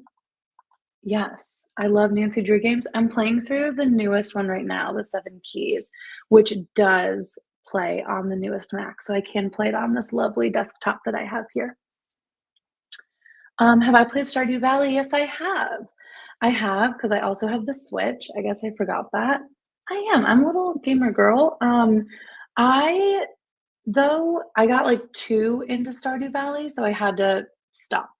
Yes, I love Nancy Drew games. I'm playing through the newest one right now, the Seven Keys, which does play on the newest Mac. So I can play it on this lovely desktop that I have here. Have I played Stardew Valley? Yes, I have. I have because I also have the Switch. I guess I forgot that. I am. I'm a little gamer girl. I Though I got like too into Stardew Valley, so I had to stop.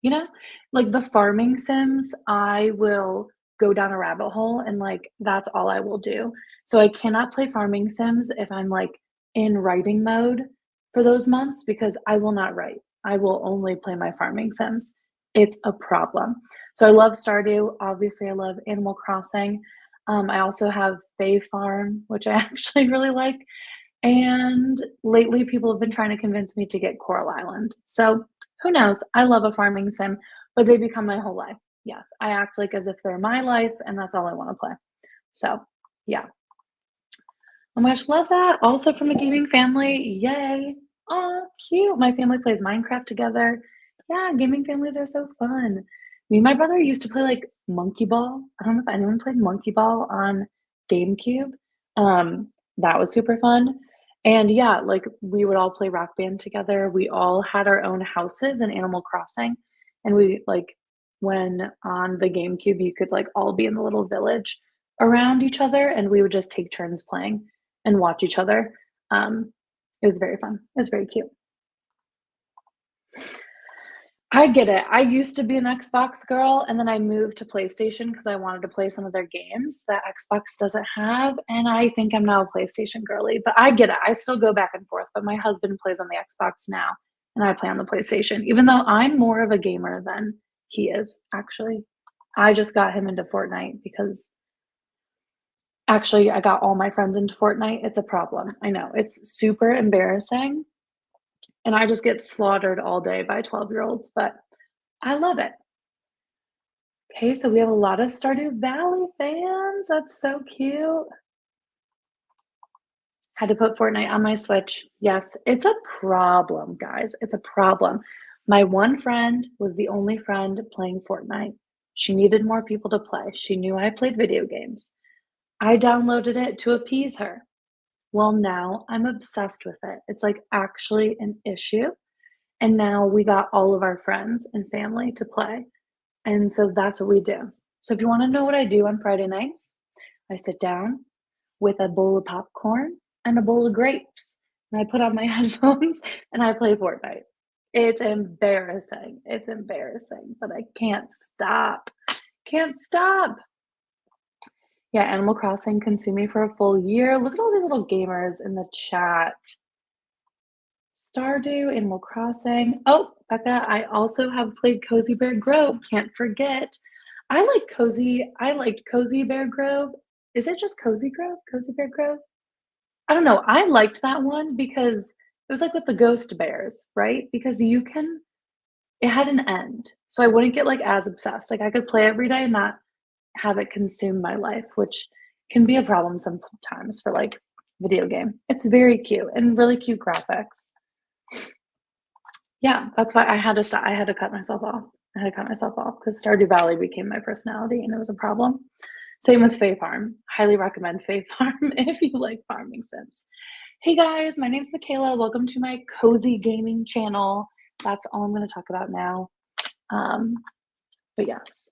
You know, like the farming sims, I will go down a rabbit hole and like that's all I will do. So I cannot play farming sims if I'm like in writing mode for those months because I will not write. I will only play my farming sims. It's a problem. So I love Stardew. Obviously, I love Animal Crossing. I also have Fae Farm, which I actually really like. And lately, people have been trying to convince me to get Coral Island. So who knows? I love a farming sim, but they become my whole life. Yes, I act like as if they're my life, and that's all I want to play. So, yeah. Oh my gosh, love that. Also from a gaming family. Yay. Aw, cute. My family plays Minecraft together. Yeah, gaming families are so fun. Me and my brother used to play, like, Monkey Ball. I don't know if anyone played Monkey Ball on GameCube. That was super fun. And yeah, like, we would all play Rock Band together. We all had our own houses in Animal Crossing, and we, like, when on the GameCube, you could, like, all be in the little village around each other, and we would just take turns playing and watch each other. It was very fun. It was very cute. I get it. I used to be an Xbox girl, and then I moved to PlayStation because I wanted to play some of their games that Xbox doesn't have, and I think I'm now a PlayStation girly, but I get it. I still go back and forth, but my husband plays on the Xbox now, and I play on the PlayStation, even though I'm more of a gamer than he is, actually. I just got him into Fortnite because actually, I got all my friends into Fortnite. It's a problem. I know. It's super embarrassing, and I just get slaughtered all day by 12-year-olds, but I love it. Okay, so we have a lot of Stardew Valley fans. That's so cute. Had to put Fortnite on my Switch. Yes, it's a problem, guys. It's a problem. My one friend was the only friend playing Fortnite. She needed more people to play. She knew I played video games. I downloaded it to appease her. Well, now I'm obsessed with it. It's like actually an issue. And now we got all of our friends and family to play. And so that's what we do. So if you want to know what I do on Friday nights, I sit down with a bowl of popcorn and a bowl of grapes. And I put on my headphones and I play Fortnite. It's embarrassing. It's embarrassing, but I can't stop. Can't stop. Yeah, Animal Crossing consumed me for a full year. Look at all these little gamers in the chat. Stardew, Animal Crossing. Oh, Becca, I also have played Cozy Bear Grove. Can't forget. I liked Cozy Bear Grove. Is it just Cozy Grove? Cozy Bear Grove? I don't know. I liked that one because it was like with the ghost bears, right? Because it had an end. So I wouldn't get like as obsessed. Like I could play every day and not have it consume my life, which can be a problem sometimes for like video game. It's very cute and really cute graphics. Yeah, that's why I had to stop. I had to cut myself off. I had to cut myself off because Stardew Valley became my personality and it was a problem. Same with Fae Farm. Highly recommend Fae Farm if you like farming sims. Hey guys, my name's Michaela. Welcome to my cozy gaming channel. That's all I'm going to talk about now. Um, but yes,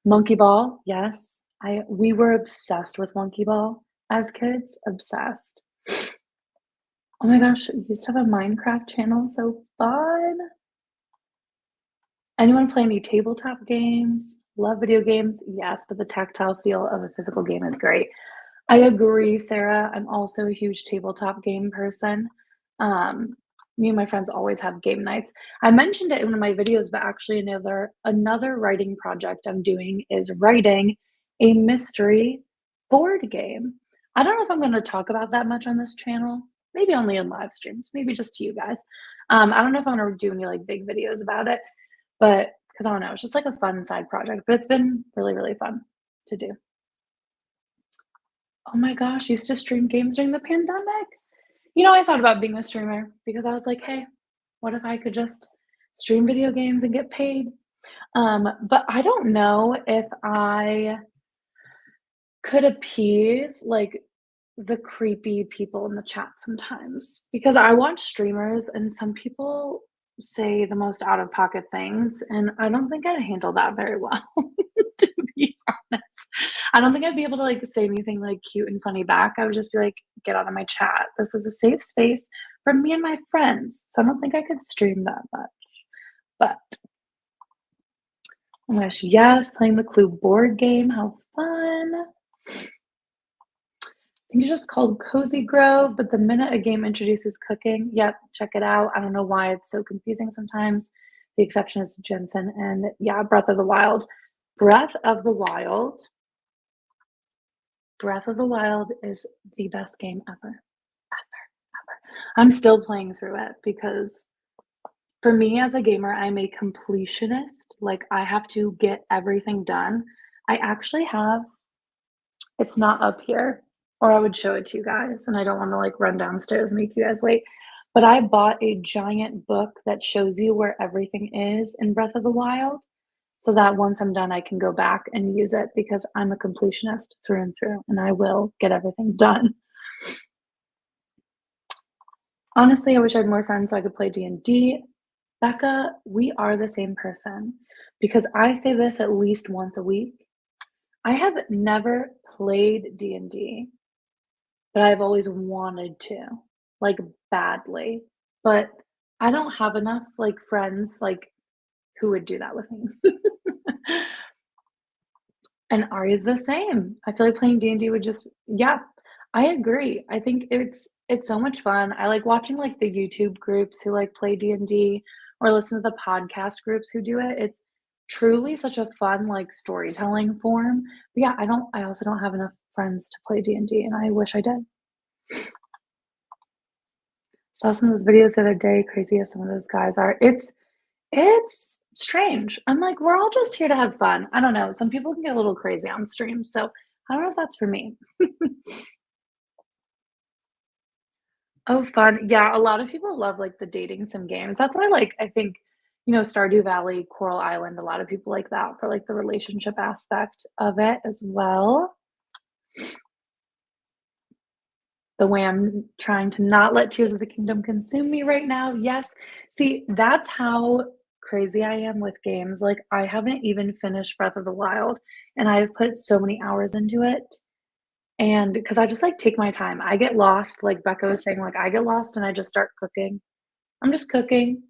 Monkey Ball. Yes, we were obsessed with Monkey Ball as kids. Obsessed. Oh my gosh, we used to have a Minecraft channel. So fun. Anyone play any tabletop games? Love video games? Yes, but the tactile feel of a physical game is great. I agree, Sarah. I'm also a huge tabletop game person. Um, Me and my friends always have game nights. I mentioned it in one of my videos, but actually another writing project I'm doing is writing a mystery board game. I don't know if I'm going to talk about that much on this channel. Maybe only in live streams, maybe just to you guys. I don't know if I'm going to do any like big videos about it, but because I don't know, it's just like a fun side project, but it's been really, really fun to do. Oh my gosh, used to stream games during the pandemic. I thought about being a streamer because I was like, hey, what if I could just stream video games and get paid? But I don't know if I could appease like the creepy people in the chat sometimes because I watch streamers and some people say the most out of pocket things, and I don't think I'd handle that very well, to be honest. I don't think I'd be able to like say anything like cute and funny back. I would just be like, get out of my chat. This is a safe space for me and my friends. So I don't think I could stream that much. But oh my gosh, yes, playing the Clue board game. How fun. I think it's just called Cozy Grove, but the minute a game introduces cooking, yep, check it out. I don't know why it's so confusing sometimes. The exception is Jensen and yeah, Breath of the Wild. Breath of the Wild. Breath of the Wild is the best game ever. Ever, ever. I'm still playing through it because for me as a gamer, I'm a completionist. Like I have to get everything done. I actually have, it's not up here, or I would show it to you guys, and I don't want to like run downstairs and make you guys wait. But I bought a giant book that shows you where everything is in Breath of the Wild, so that once I'm done, I can go back and use it because I'm a completionist through and through, and I will get everything done. Honestly, I wish I had more friends so I could play D&D. Becca, we are the same person because I say this at least once a week. I have never played D&D, but I've always wanted to, like, badly. But I don't have enough, like, friends, like, who would do that with me. And Ari's the same. I feel like playing D&D would just yeah, I agree. I think it's so much fun. I like watching, like, the YouTube groups who, like, play D&D or listen to the podcast groups who do it. It's truly such a fun, like, storytelling form. But yeah, I also don't have enough friends to play D&D, and I wish I did. Saw some of those videos the other day, crazy as some of those guys are. It's strange. I'm like, we're all just here to have fun. I don't know. Some people can get a little crazy on streams, so I don't know if that's for me. Oh, fun. Yeah, a lot of people love like the dating sim games. That's why like I think, Stardew Valley, Coral Island, a lot of people like that for like the relationship aspect of it as well. The way I'm trying to not let Tears of the Kingdom consume me right now. Yes. See, that's how crazy I am with games. Like, I haven't even finished Breath of the Wild, and I've put so many hours into it. And because I just like take my time, I get lost. Like Becca was saying, like, I get lost and I just start cooking. I'm just cooking.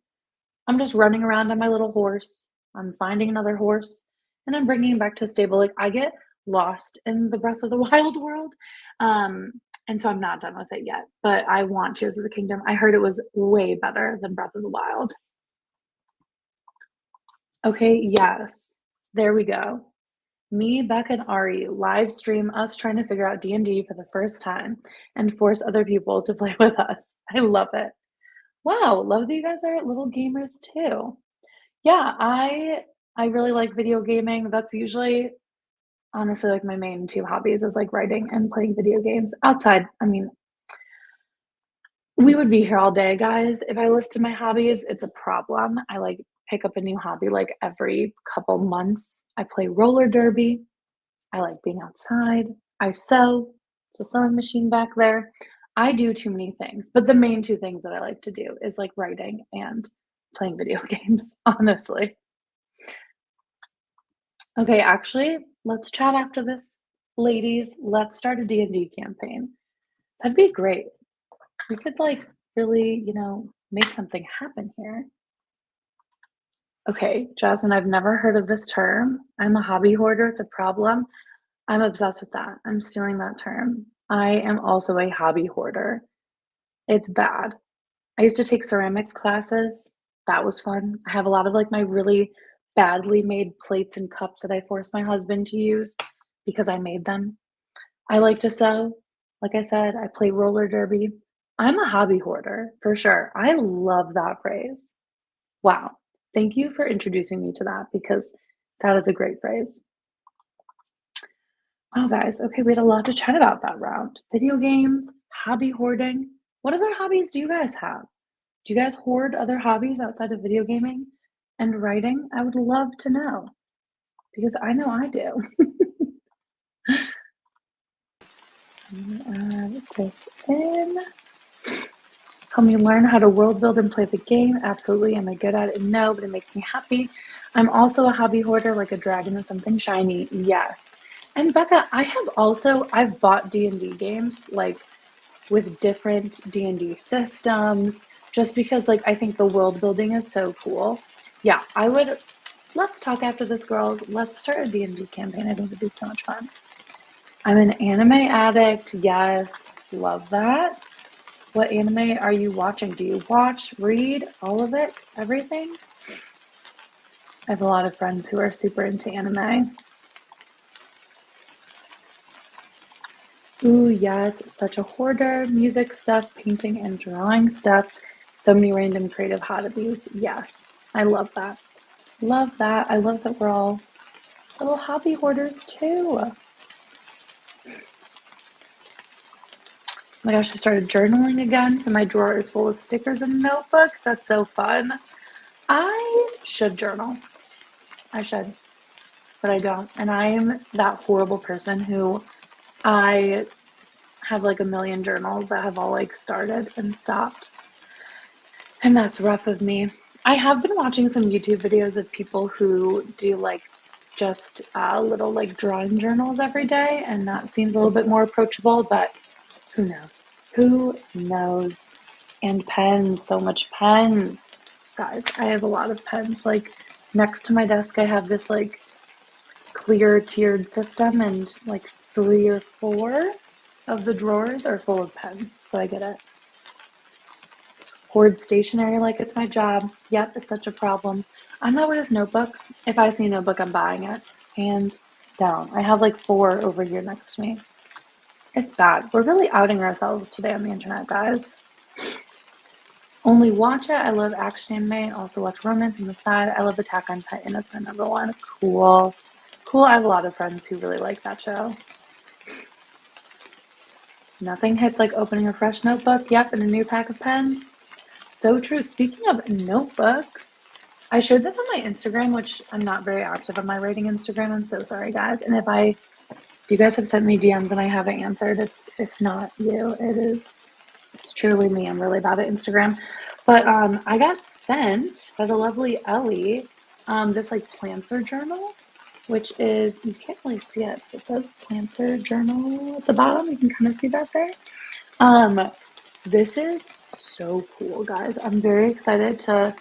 I'm just running around on my little horse. I'm finding another horse and I'm bringing him back to a stable. Like I get lost in the Breath of the Wild world. Um, and so I'm not done with it yet, but I want Tears of the Kingdom. I heard it was way better than Breath of the Wild. Okay, yes. There we go. Me, Becca, and Ari live stream us trying to figure out D&D for the first time and force other people to play with us. I love it. Wow, love that you guys are little gamers too. Yeah, I really like video gaming. That's usually honestly like my main two hobbies is like writing and playing video games. Outside, I mean, we would be here all day, guys. If I listed my hobbies, it's a problem. I like pick up a new hobby like every couple months. I play roller derby. I like being outside. I sew. It's a sewing machine back there. I do too many things, but the main two things that I like to do is like writing and playing video games, honestly. Okay, actually, let's chat after this, ladies. Let's start a D&D campaign. That'd be great. We could like really, make something happen here. Okay, Jasmine, I've never heard of this term. I'm a hobby hoarder. It's a problem. I'm obsessed with that. I'm stealing that term. I am also a hobby hoarder. It's bad. I used to take ceramics classes. That was fun. I have a lot of like my really badly made plates and cups that I forced my husband to use because I made them. I like to sew. Like I said, I play roller derby. I'm a hobby hoarder for sure. I love that phrase. Wow. Thank you for introducing me to that because that is a great phrase. Wow, guys. Okay, we had a lot to chat about that round. Video games, hobby hoarding. What other hobbies do you guys have? Do you guys hoard other hobbies outside of video gaming and writing? I would love to know because I know I do. I'm gonna add this in. Help me learn how to world build and play the game. Absolutely. Am I good at it? No, but it makes me happy. I'm also a hobby hoarder, like a dragon of something shiny. Yes. And Becca, I've bought D&D games like with different D&D systems just because like I think the world building is so cool. Yeah, let's talk after this, girls. Let's start a D&D campaign. I think it'd be so much fun. I'm an anime addict. Yes, love that. What anime are you watching? Do you watch, read, all of it, everything? I have a lot of friends who are super into anime. Ooh, yes, such a hoarder. Music stuff, painting and drawing stuff. So many random creative hobbies. Yes, I love that. Love that. I love that we're all little hobby hoarders too. my gosh, I started journaling again, so my drawer is full of stickers and notebooks. That's so fun. I should journal. I should, but I don't. And I am that horrible person who I have like a million journals that have all like started and stopped. And that's rough of me. I have been watching some YouTube videos of people who do like just little like drawing journals every day, and that seems a little bit more approachable, but who knows? Who knows? And pens, so much pens. Guys, I have a lot of pens. Like next to my desk, I have this like clear tiered system, and like 3 or 4 of the drawers are full of pens. So I get it. Hoard stationery like it's my job. Yep, it's such a problem. I'm that way with notebooks. If I see a notebook, I'm buying it. Hands down. I have like 4 over here next to me. It's bad. We're really outing ourselves today on the internet, guys. Only watch it. I love action anime. Also watch romance on the side. I love Attack on Titan. That's my number one. Cool. Cool. I have a lot of friends who really like that show. Nothing hits like opening a fresh notebook. Yep, and a new pack of pens. So true. Speaking of notebooks, I shared this on my Instagram, which I'm not very active on my writing Instagram. I'm so sorry, guys. And if you guys have sent me DMs and I haven't answered, it's not you. It's truly me. I'm really bad at Instagram. But I got sent by the lovely Ellie this like Plancer journal, which is, you can't really see it. It says Plancer journal at the bottom. You can kind of see that there. This is so cool, guys. I'm very excited to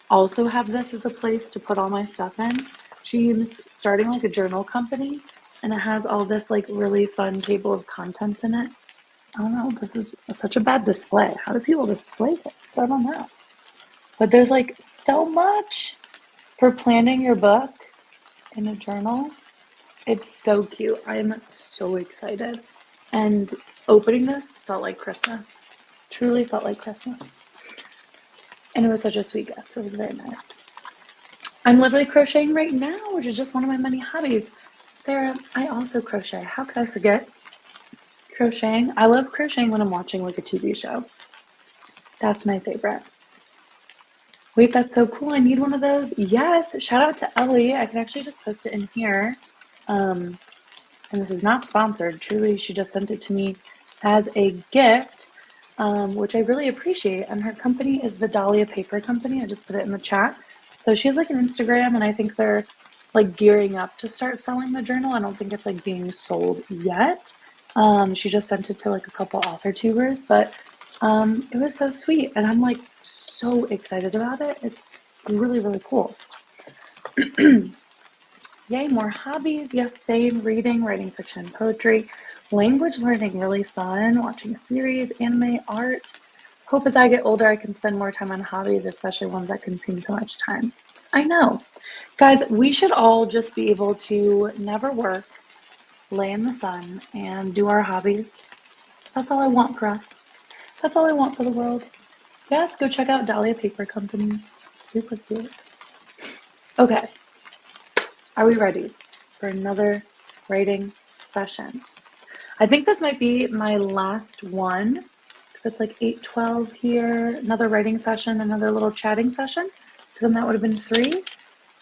also have this as a place to put all my stuff in. She's starting like a journal company, and it has all this like really fun table of contents in it. I don't know, this is such a bad display. How do people display this? I don't know. But there's like so much for planning your book in a journal. It's so cute. I'm so excited. And opening this felt like Christmas. Truly felt like Christmas. And it was such a sweet gift. It was very nice. I'm literally crocheting right now, which is just one of my many hobbies. Sarah, I also crochet. How could I forget crocheting? I love crocheting when I'm watching like a TV show. That's my favorite. Wait, that's so cool. I need one of those. Yes, shout out to Ellie. I can actually just post it in here. And this is not sponsored. Truly, she just sent it to me as a gift, which I really appreciate. And her company is the Dahlia Paper Company. I just put it in the chat. So she has like an Instagram, and I think they're like gearing up to start selling the journal. I don't think it's like being sold yet. She just sent it to like a couple author tubers, but it was so sweet, and I'm like so excited about it. It's really, really cool. Yay, more hobbies. Yes, same. Reading, writing fiction and poetry. Language learning, really fun. Watching series, anime, art. Hope as I get older I can spend more time on hobbies, especially ones that consume so much time. I know. Guys, we should all just be able to never work, lay in the sun, and do our hobbies. That's all I want for us. That's all I want for the world. Yes, go check out Dahlia Paper Company. Super cute. Okay. Are we ready for another writing session? I think this might be my last one. It's like 8:12 here. Another writing session, another little chatting session, because then that would have been 3.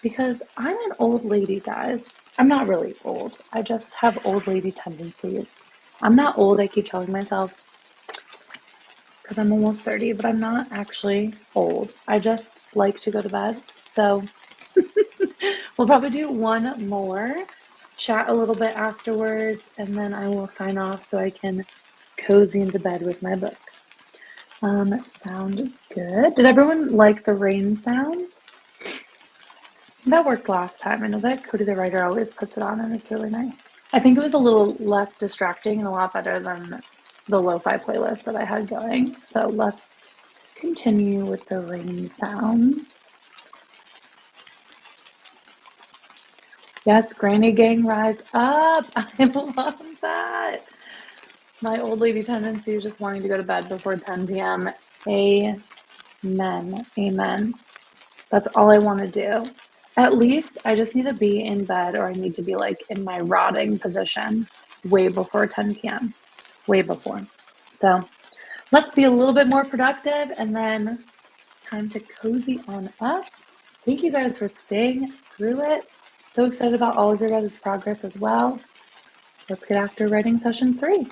Because I'm an old lady, guys. I'm not really old. I just have old lady tendencies. I'm not old, I keep telling myself, because I'm almost 30, but I'm not actually old. I just like to go to bed. So we'll probably do one more, chat a little bit afterwards, and then I will sign off so I can cozy into bed with my book. Sound good? Did everyone like the rain sounds? That worked last time. I know that Cody the writer always puts it on, and it's really nice. I think it was a little less distracting and a lot better than the lo-fi playlist that I had going. So let's continue with the rain sounds. Yes, Granny Gang, rise up. I love that. My old lady tendency is just wanting to go to bed before 10 p.m. Amen. Amen. That's all I want to do. At least I just need to be in bed, or I need to be like in my rotting position way before 10 p.m. Way before. So let's be a little bit more productive and then time to cozy on up. Thank you guys for staying through it. So excited about all of your guys' progress as well. Let's get after writing session 3.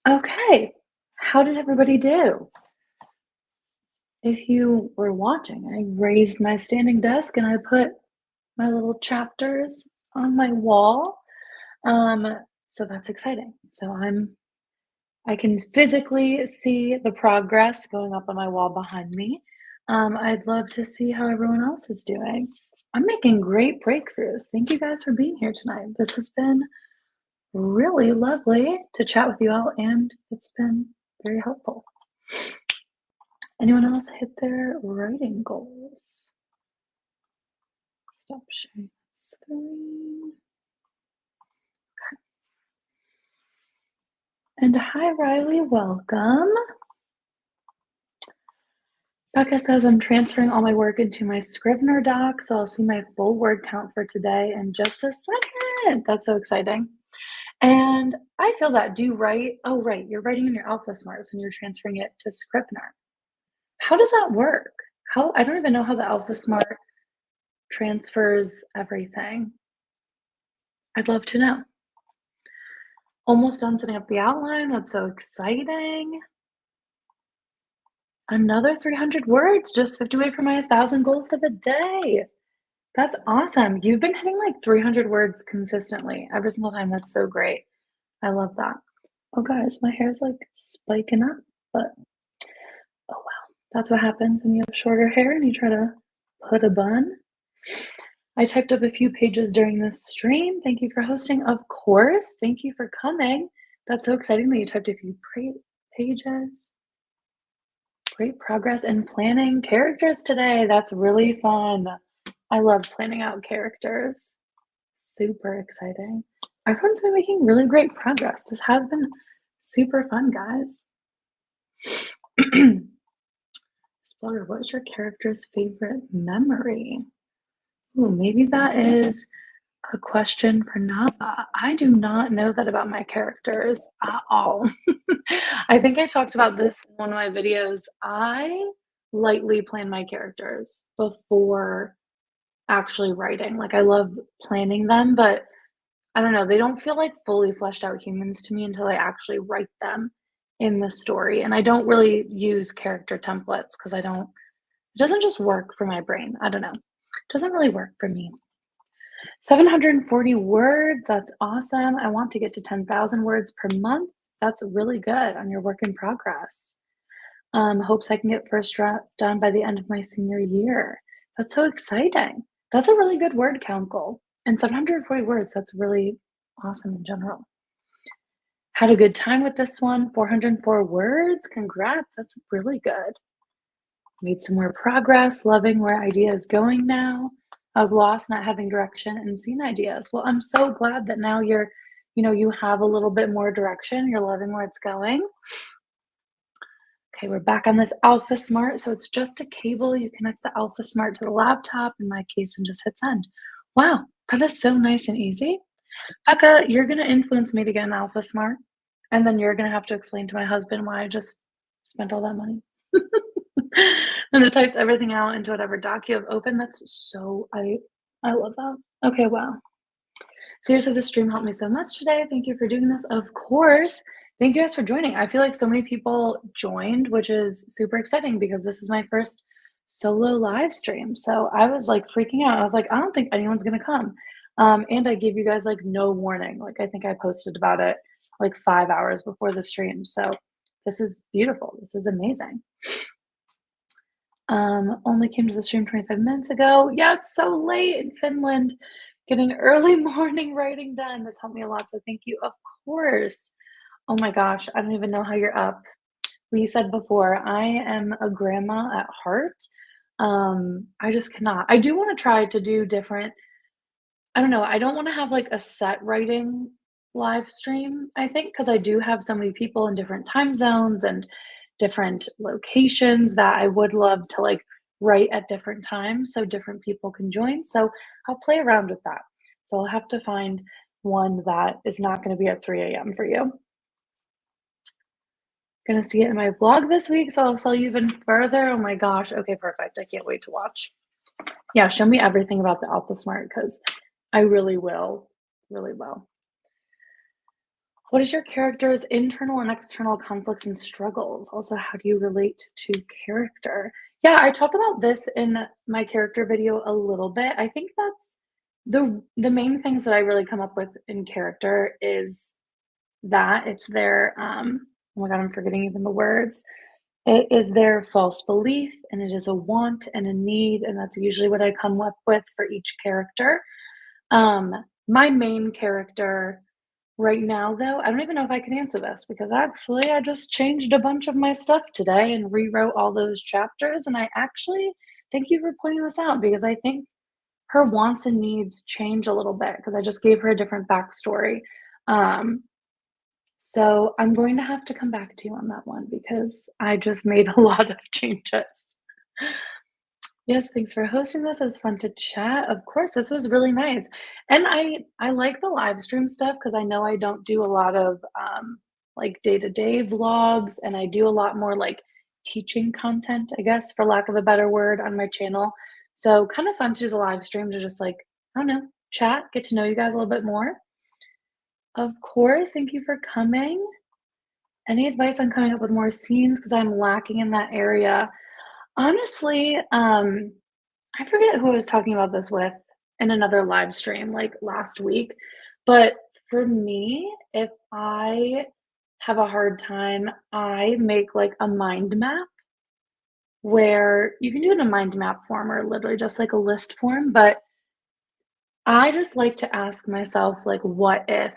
Okay, how did everybody do? If you were watching, I raised my standing desk and I put my little chapters on my wall. Um, so that's exciting. I can physically see the progress going up on my wall behind me. I'd love to see how everyone else is doing. I'm making great breakthroughs. Thank you guys for being here tonight. This has been really lovely to chat with you all, and it's been very helpful. Anyone else hit their writing goals? Stop sharing screen. Okay. And hi, Riley, welcome. Becca says I'm transferring all my work into my Scrivener doc, so I'll see my full word count for today in just a second. That's so exciting. And I feel that. Do you write? Oh, right. You're writing in your Alpha Smarts and you're transferring it to Scrivener. How does that work? I don't even know how the Alpha Smart transfers everything. I'd love to know. Almost done setting up the outline. That's so exciting. Another 300 words, just 50 away from my 1,000 goal for the day. That's awesome. You've been hitting like 300 words consistently every single time. That's so great. I love that. Oh, guys, my hair's like spiking up, but oh well. That's what happens when you have shorter hair and you try to put a bun. I typed up a few pages during this stream. Thank you for hosting. Of course. Thank you for coming. That's so exciting that you typed a few pages. Great progress in planning characters today. That's really fun. I love planning out characters. Super exciting. Everyone's been making really great progress. This has been super fun, guys. Explorer, what's your character's favorite memory? Ooh, maybe that is a question for Nava. I do not know that about my characters at all. I think I talked about this in one of my videos. I lightly plan my characters before actually writing. Like, I love planning them, but I don't know, they don't feel like fully fleshed out humans to me until I actually write them in the story. And I don't really use character templates because it doesn't just work for my brain. I don't know. It doesn't really work for me. 740 words, that's awesome. I want to get to 10,000 words per month. That's really good on your work in progress. Hopes I can get first draft done by the end of my senior year. That's so exciting. That's a really good word count goal. And 740 words, that's really awesome in general. Had a good time with this one. 404 words. Congrats. That's really good. Made some more progress. Loving where idea is going now. I was lost, not having direction and seeing ideas. Well, I'm so glad that now you have a little bit more direction. You're loving where it's going. Okay, we're back on this Alpha Smart. So it's just a cable. You connect the Alpha Smart to the laptop, in my case, and just hit send. Wow, that is so nice and easy. Becca, you're going to influence me to get an Alpha Smart. And then you're going to have to explain to my husband why I just spent all that money. And it types everything out into whatever doc you have open. I love that. Okay, wow. Seriously, this stream helped me so much today. Thank you for doing this. Of course. Thank you guys for joining. I feel like so many people joined, which is super exciting because this is my first solo live stream. So I was like freaking out. I was like, I don't think anyone's going to come. And I gave you guys like no warning. Like, I think I posted about it like 5 hours before the stream. So this is beautiful. This is amazing. Only came to the stream 25 minutes ago. Yeah, it's so late in Finland. Getting early morning writing done. This helped me a lot, so thank you. Of course. Oh my gosh, I don't even know how you're up. We said before, I am a grandma at heart. I just cannot. I do want to try to do different. I don't know. I don't want to have like a set writing live stream, I think, because I do have so many people in different time zones and different locations that I would love to like write at different times so different people can join. So I'll play around with that. So I'll have to find one that is not going to be at 3 a.m. for you. Gonna see it in my vlog this week, so I'll sell you even further. Oh my gosh. Okay, perfect. I can't wait to watch. Yeah, show me everything about the Alpha Smart because I really will. Really will. What is your character's internal and external conflicts and struggles? Also, how do you relate to character? Yeah, I talk about this in my character video a little bit. I think that's the main things that I really come up with in character is that it's their oh my god, I'm forgetting even the words. It is their false belief and it is a want and a need, and that's usually what I come up with for each character. Um, my main character right now, though, I don't even know if I can answer this because actually I just changed a bunch of my stuff today and rewrote all those chapters. And I actually thank you for pointing this out because I think her wants and needs change a little bit because I just gave her a different backstory. Um, so I'm going to have to come back to you on that one because I just made a lot of changes. Yes, thanks for hosting this. It was fun to chat. Of course, this was really nice. And I like the live stream stuff because I know I don't do a lot of like day-to-day vlogs and I do a lot more like teaching content, I guess, for lack of a better word, on my channel. So kind of fun to do the live stream to just like, I don't know, chat, get to know you guys a little bit more. Of course, thank you for coming. Any advice on coming up with more scenes? Because I'm lacking in that area. Honestly, I forget who I was talking about this with in another live stream like last week, but for me, if I have a hard time, I make like a mind map where you can do it in a mind map form or literally just like a list form, but I just like to ask myself, like, what if,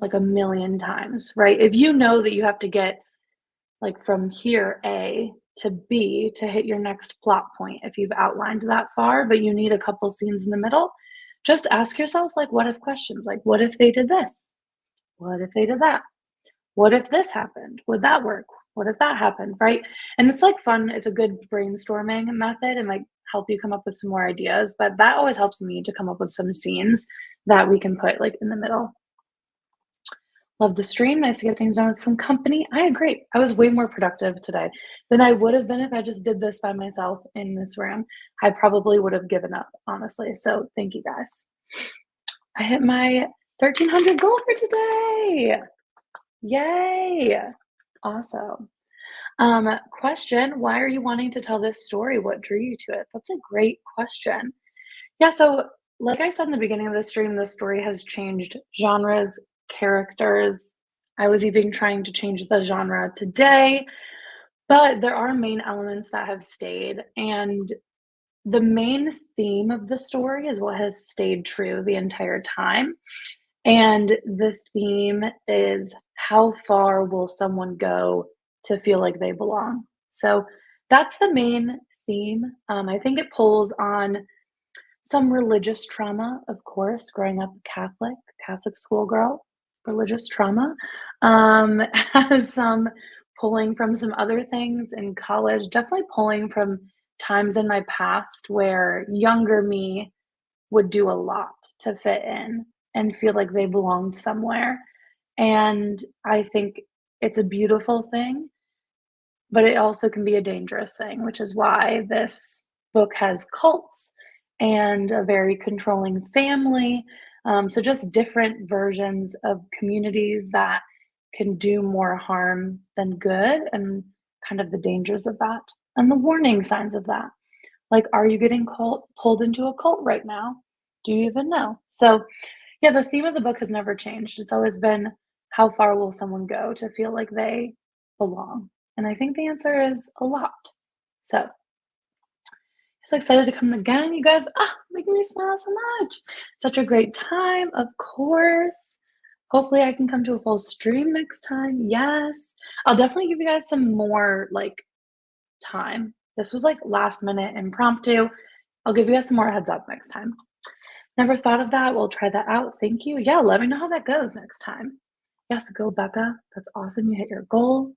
like a million times, right? If you know that you have to get like from here A to B to hit your next plot point if you've outlined that far, but you need a couple scenes in the middle. Just ask yourself like what if questions like what if they did this? What if they did that? What if this happened? Would that work? What if that happened? Right? And it's like fun. It's a good brainstorming method and like help you come up with some more ideas. But that always helps me to come up with some scenes that we can put like in the middle. Love the stream. Nice to get things done with some company. I agree. I was way more productive today than I would have been if I just did this by myself in this room. I probably would have given up, honestly. So thank you guys. I hit my 1300 goal for today. Yay. Awesome. Question, why are you wanting to tell this story? What drew you to it? That's a great question. Yeah, so like I said in the beginning of the stream, the story has changed genres, characters. I was even trying to change the genre today, but there are main elements that have stayed. And the main theme of the story is what has stayed true the entire time. And the theme is how far will someone go to feel like they belong? So that's the main theme. I think it pulls on some religious trauma, of course, growing up Catholic schoolgirl, religious trauma, has some pulling from some other things in college, definitely pulling from times in my past where younger me would do a lot to fit in and feel like they belonged somewhere. And I think it's a beautiful thing, but it also can be a dangerous thing, which is why this book has cults and a very controlling family. So, just different versions of communities that can do more harm than good, and kind of the dangers of that, and the warning signs of that. Like, are you getting pulled into a cult right now? Do you even know? So, yeah, the theme of the book has never changed. It's always been how far will someone go to feel like they belong? And I think the answer is a lot. So, so excited to come again, you guys. Making me smile so much. Such a great time, of course. Hopefully, I can come to a full stream next time. Yes. I'll definitely give you guys some more like time. This was like last minute impromptu. I'll give you guys some more heads up next time. Never thought of that. We'll try that out. Thank you. Yeah, let me know how that goes next time. Yes, go Becca. That's awesome. You hit your goal.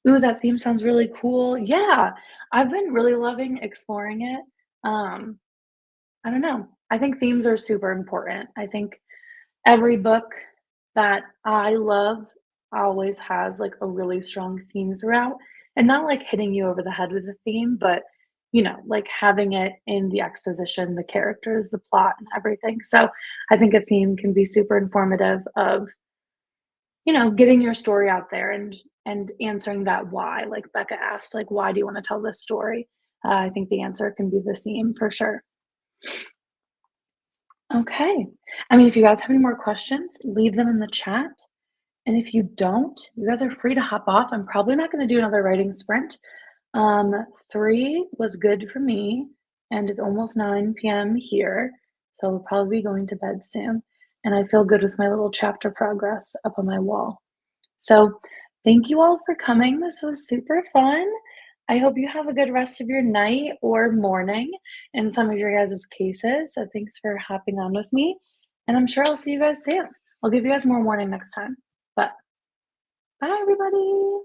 Ooh, that theme sounds really cool. Yeah, I've been really loving exploring it. Um, I don't know. I think themes are super important. I think every book that I love always has like a really strong theme throughout, and not like hitting you over the head with a theme, but like having it in the exposition, the characters, the plot, and everything. So I think a theme can be super informative of getting your story out there and answering that why, like Becca asked, like, "Why do you wanna tell this story?" I think the answer can be the theme for sure. Okay. I mean, if you guys have any more questions, leave them in the chat, and if you don't, you guys are free to hop off. I'm probably not gonna do another writing sprint. 3 was good for me, and it's almost 9 p.m. here, so I'll probably be going to bed soon, and I feel good with my little chapter progress up on my wall. So, thank you all for coming. This was super fun. I hope you have a good rest of your night or morning in some of your guys' cases. So, thanks for hopping on with me. And I'm sure I'll see you guys soon. I'll give you guys more warning next time. But bye, everybody.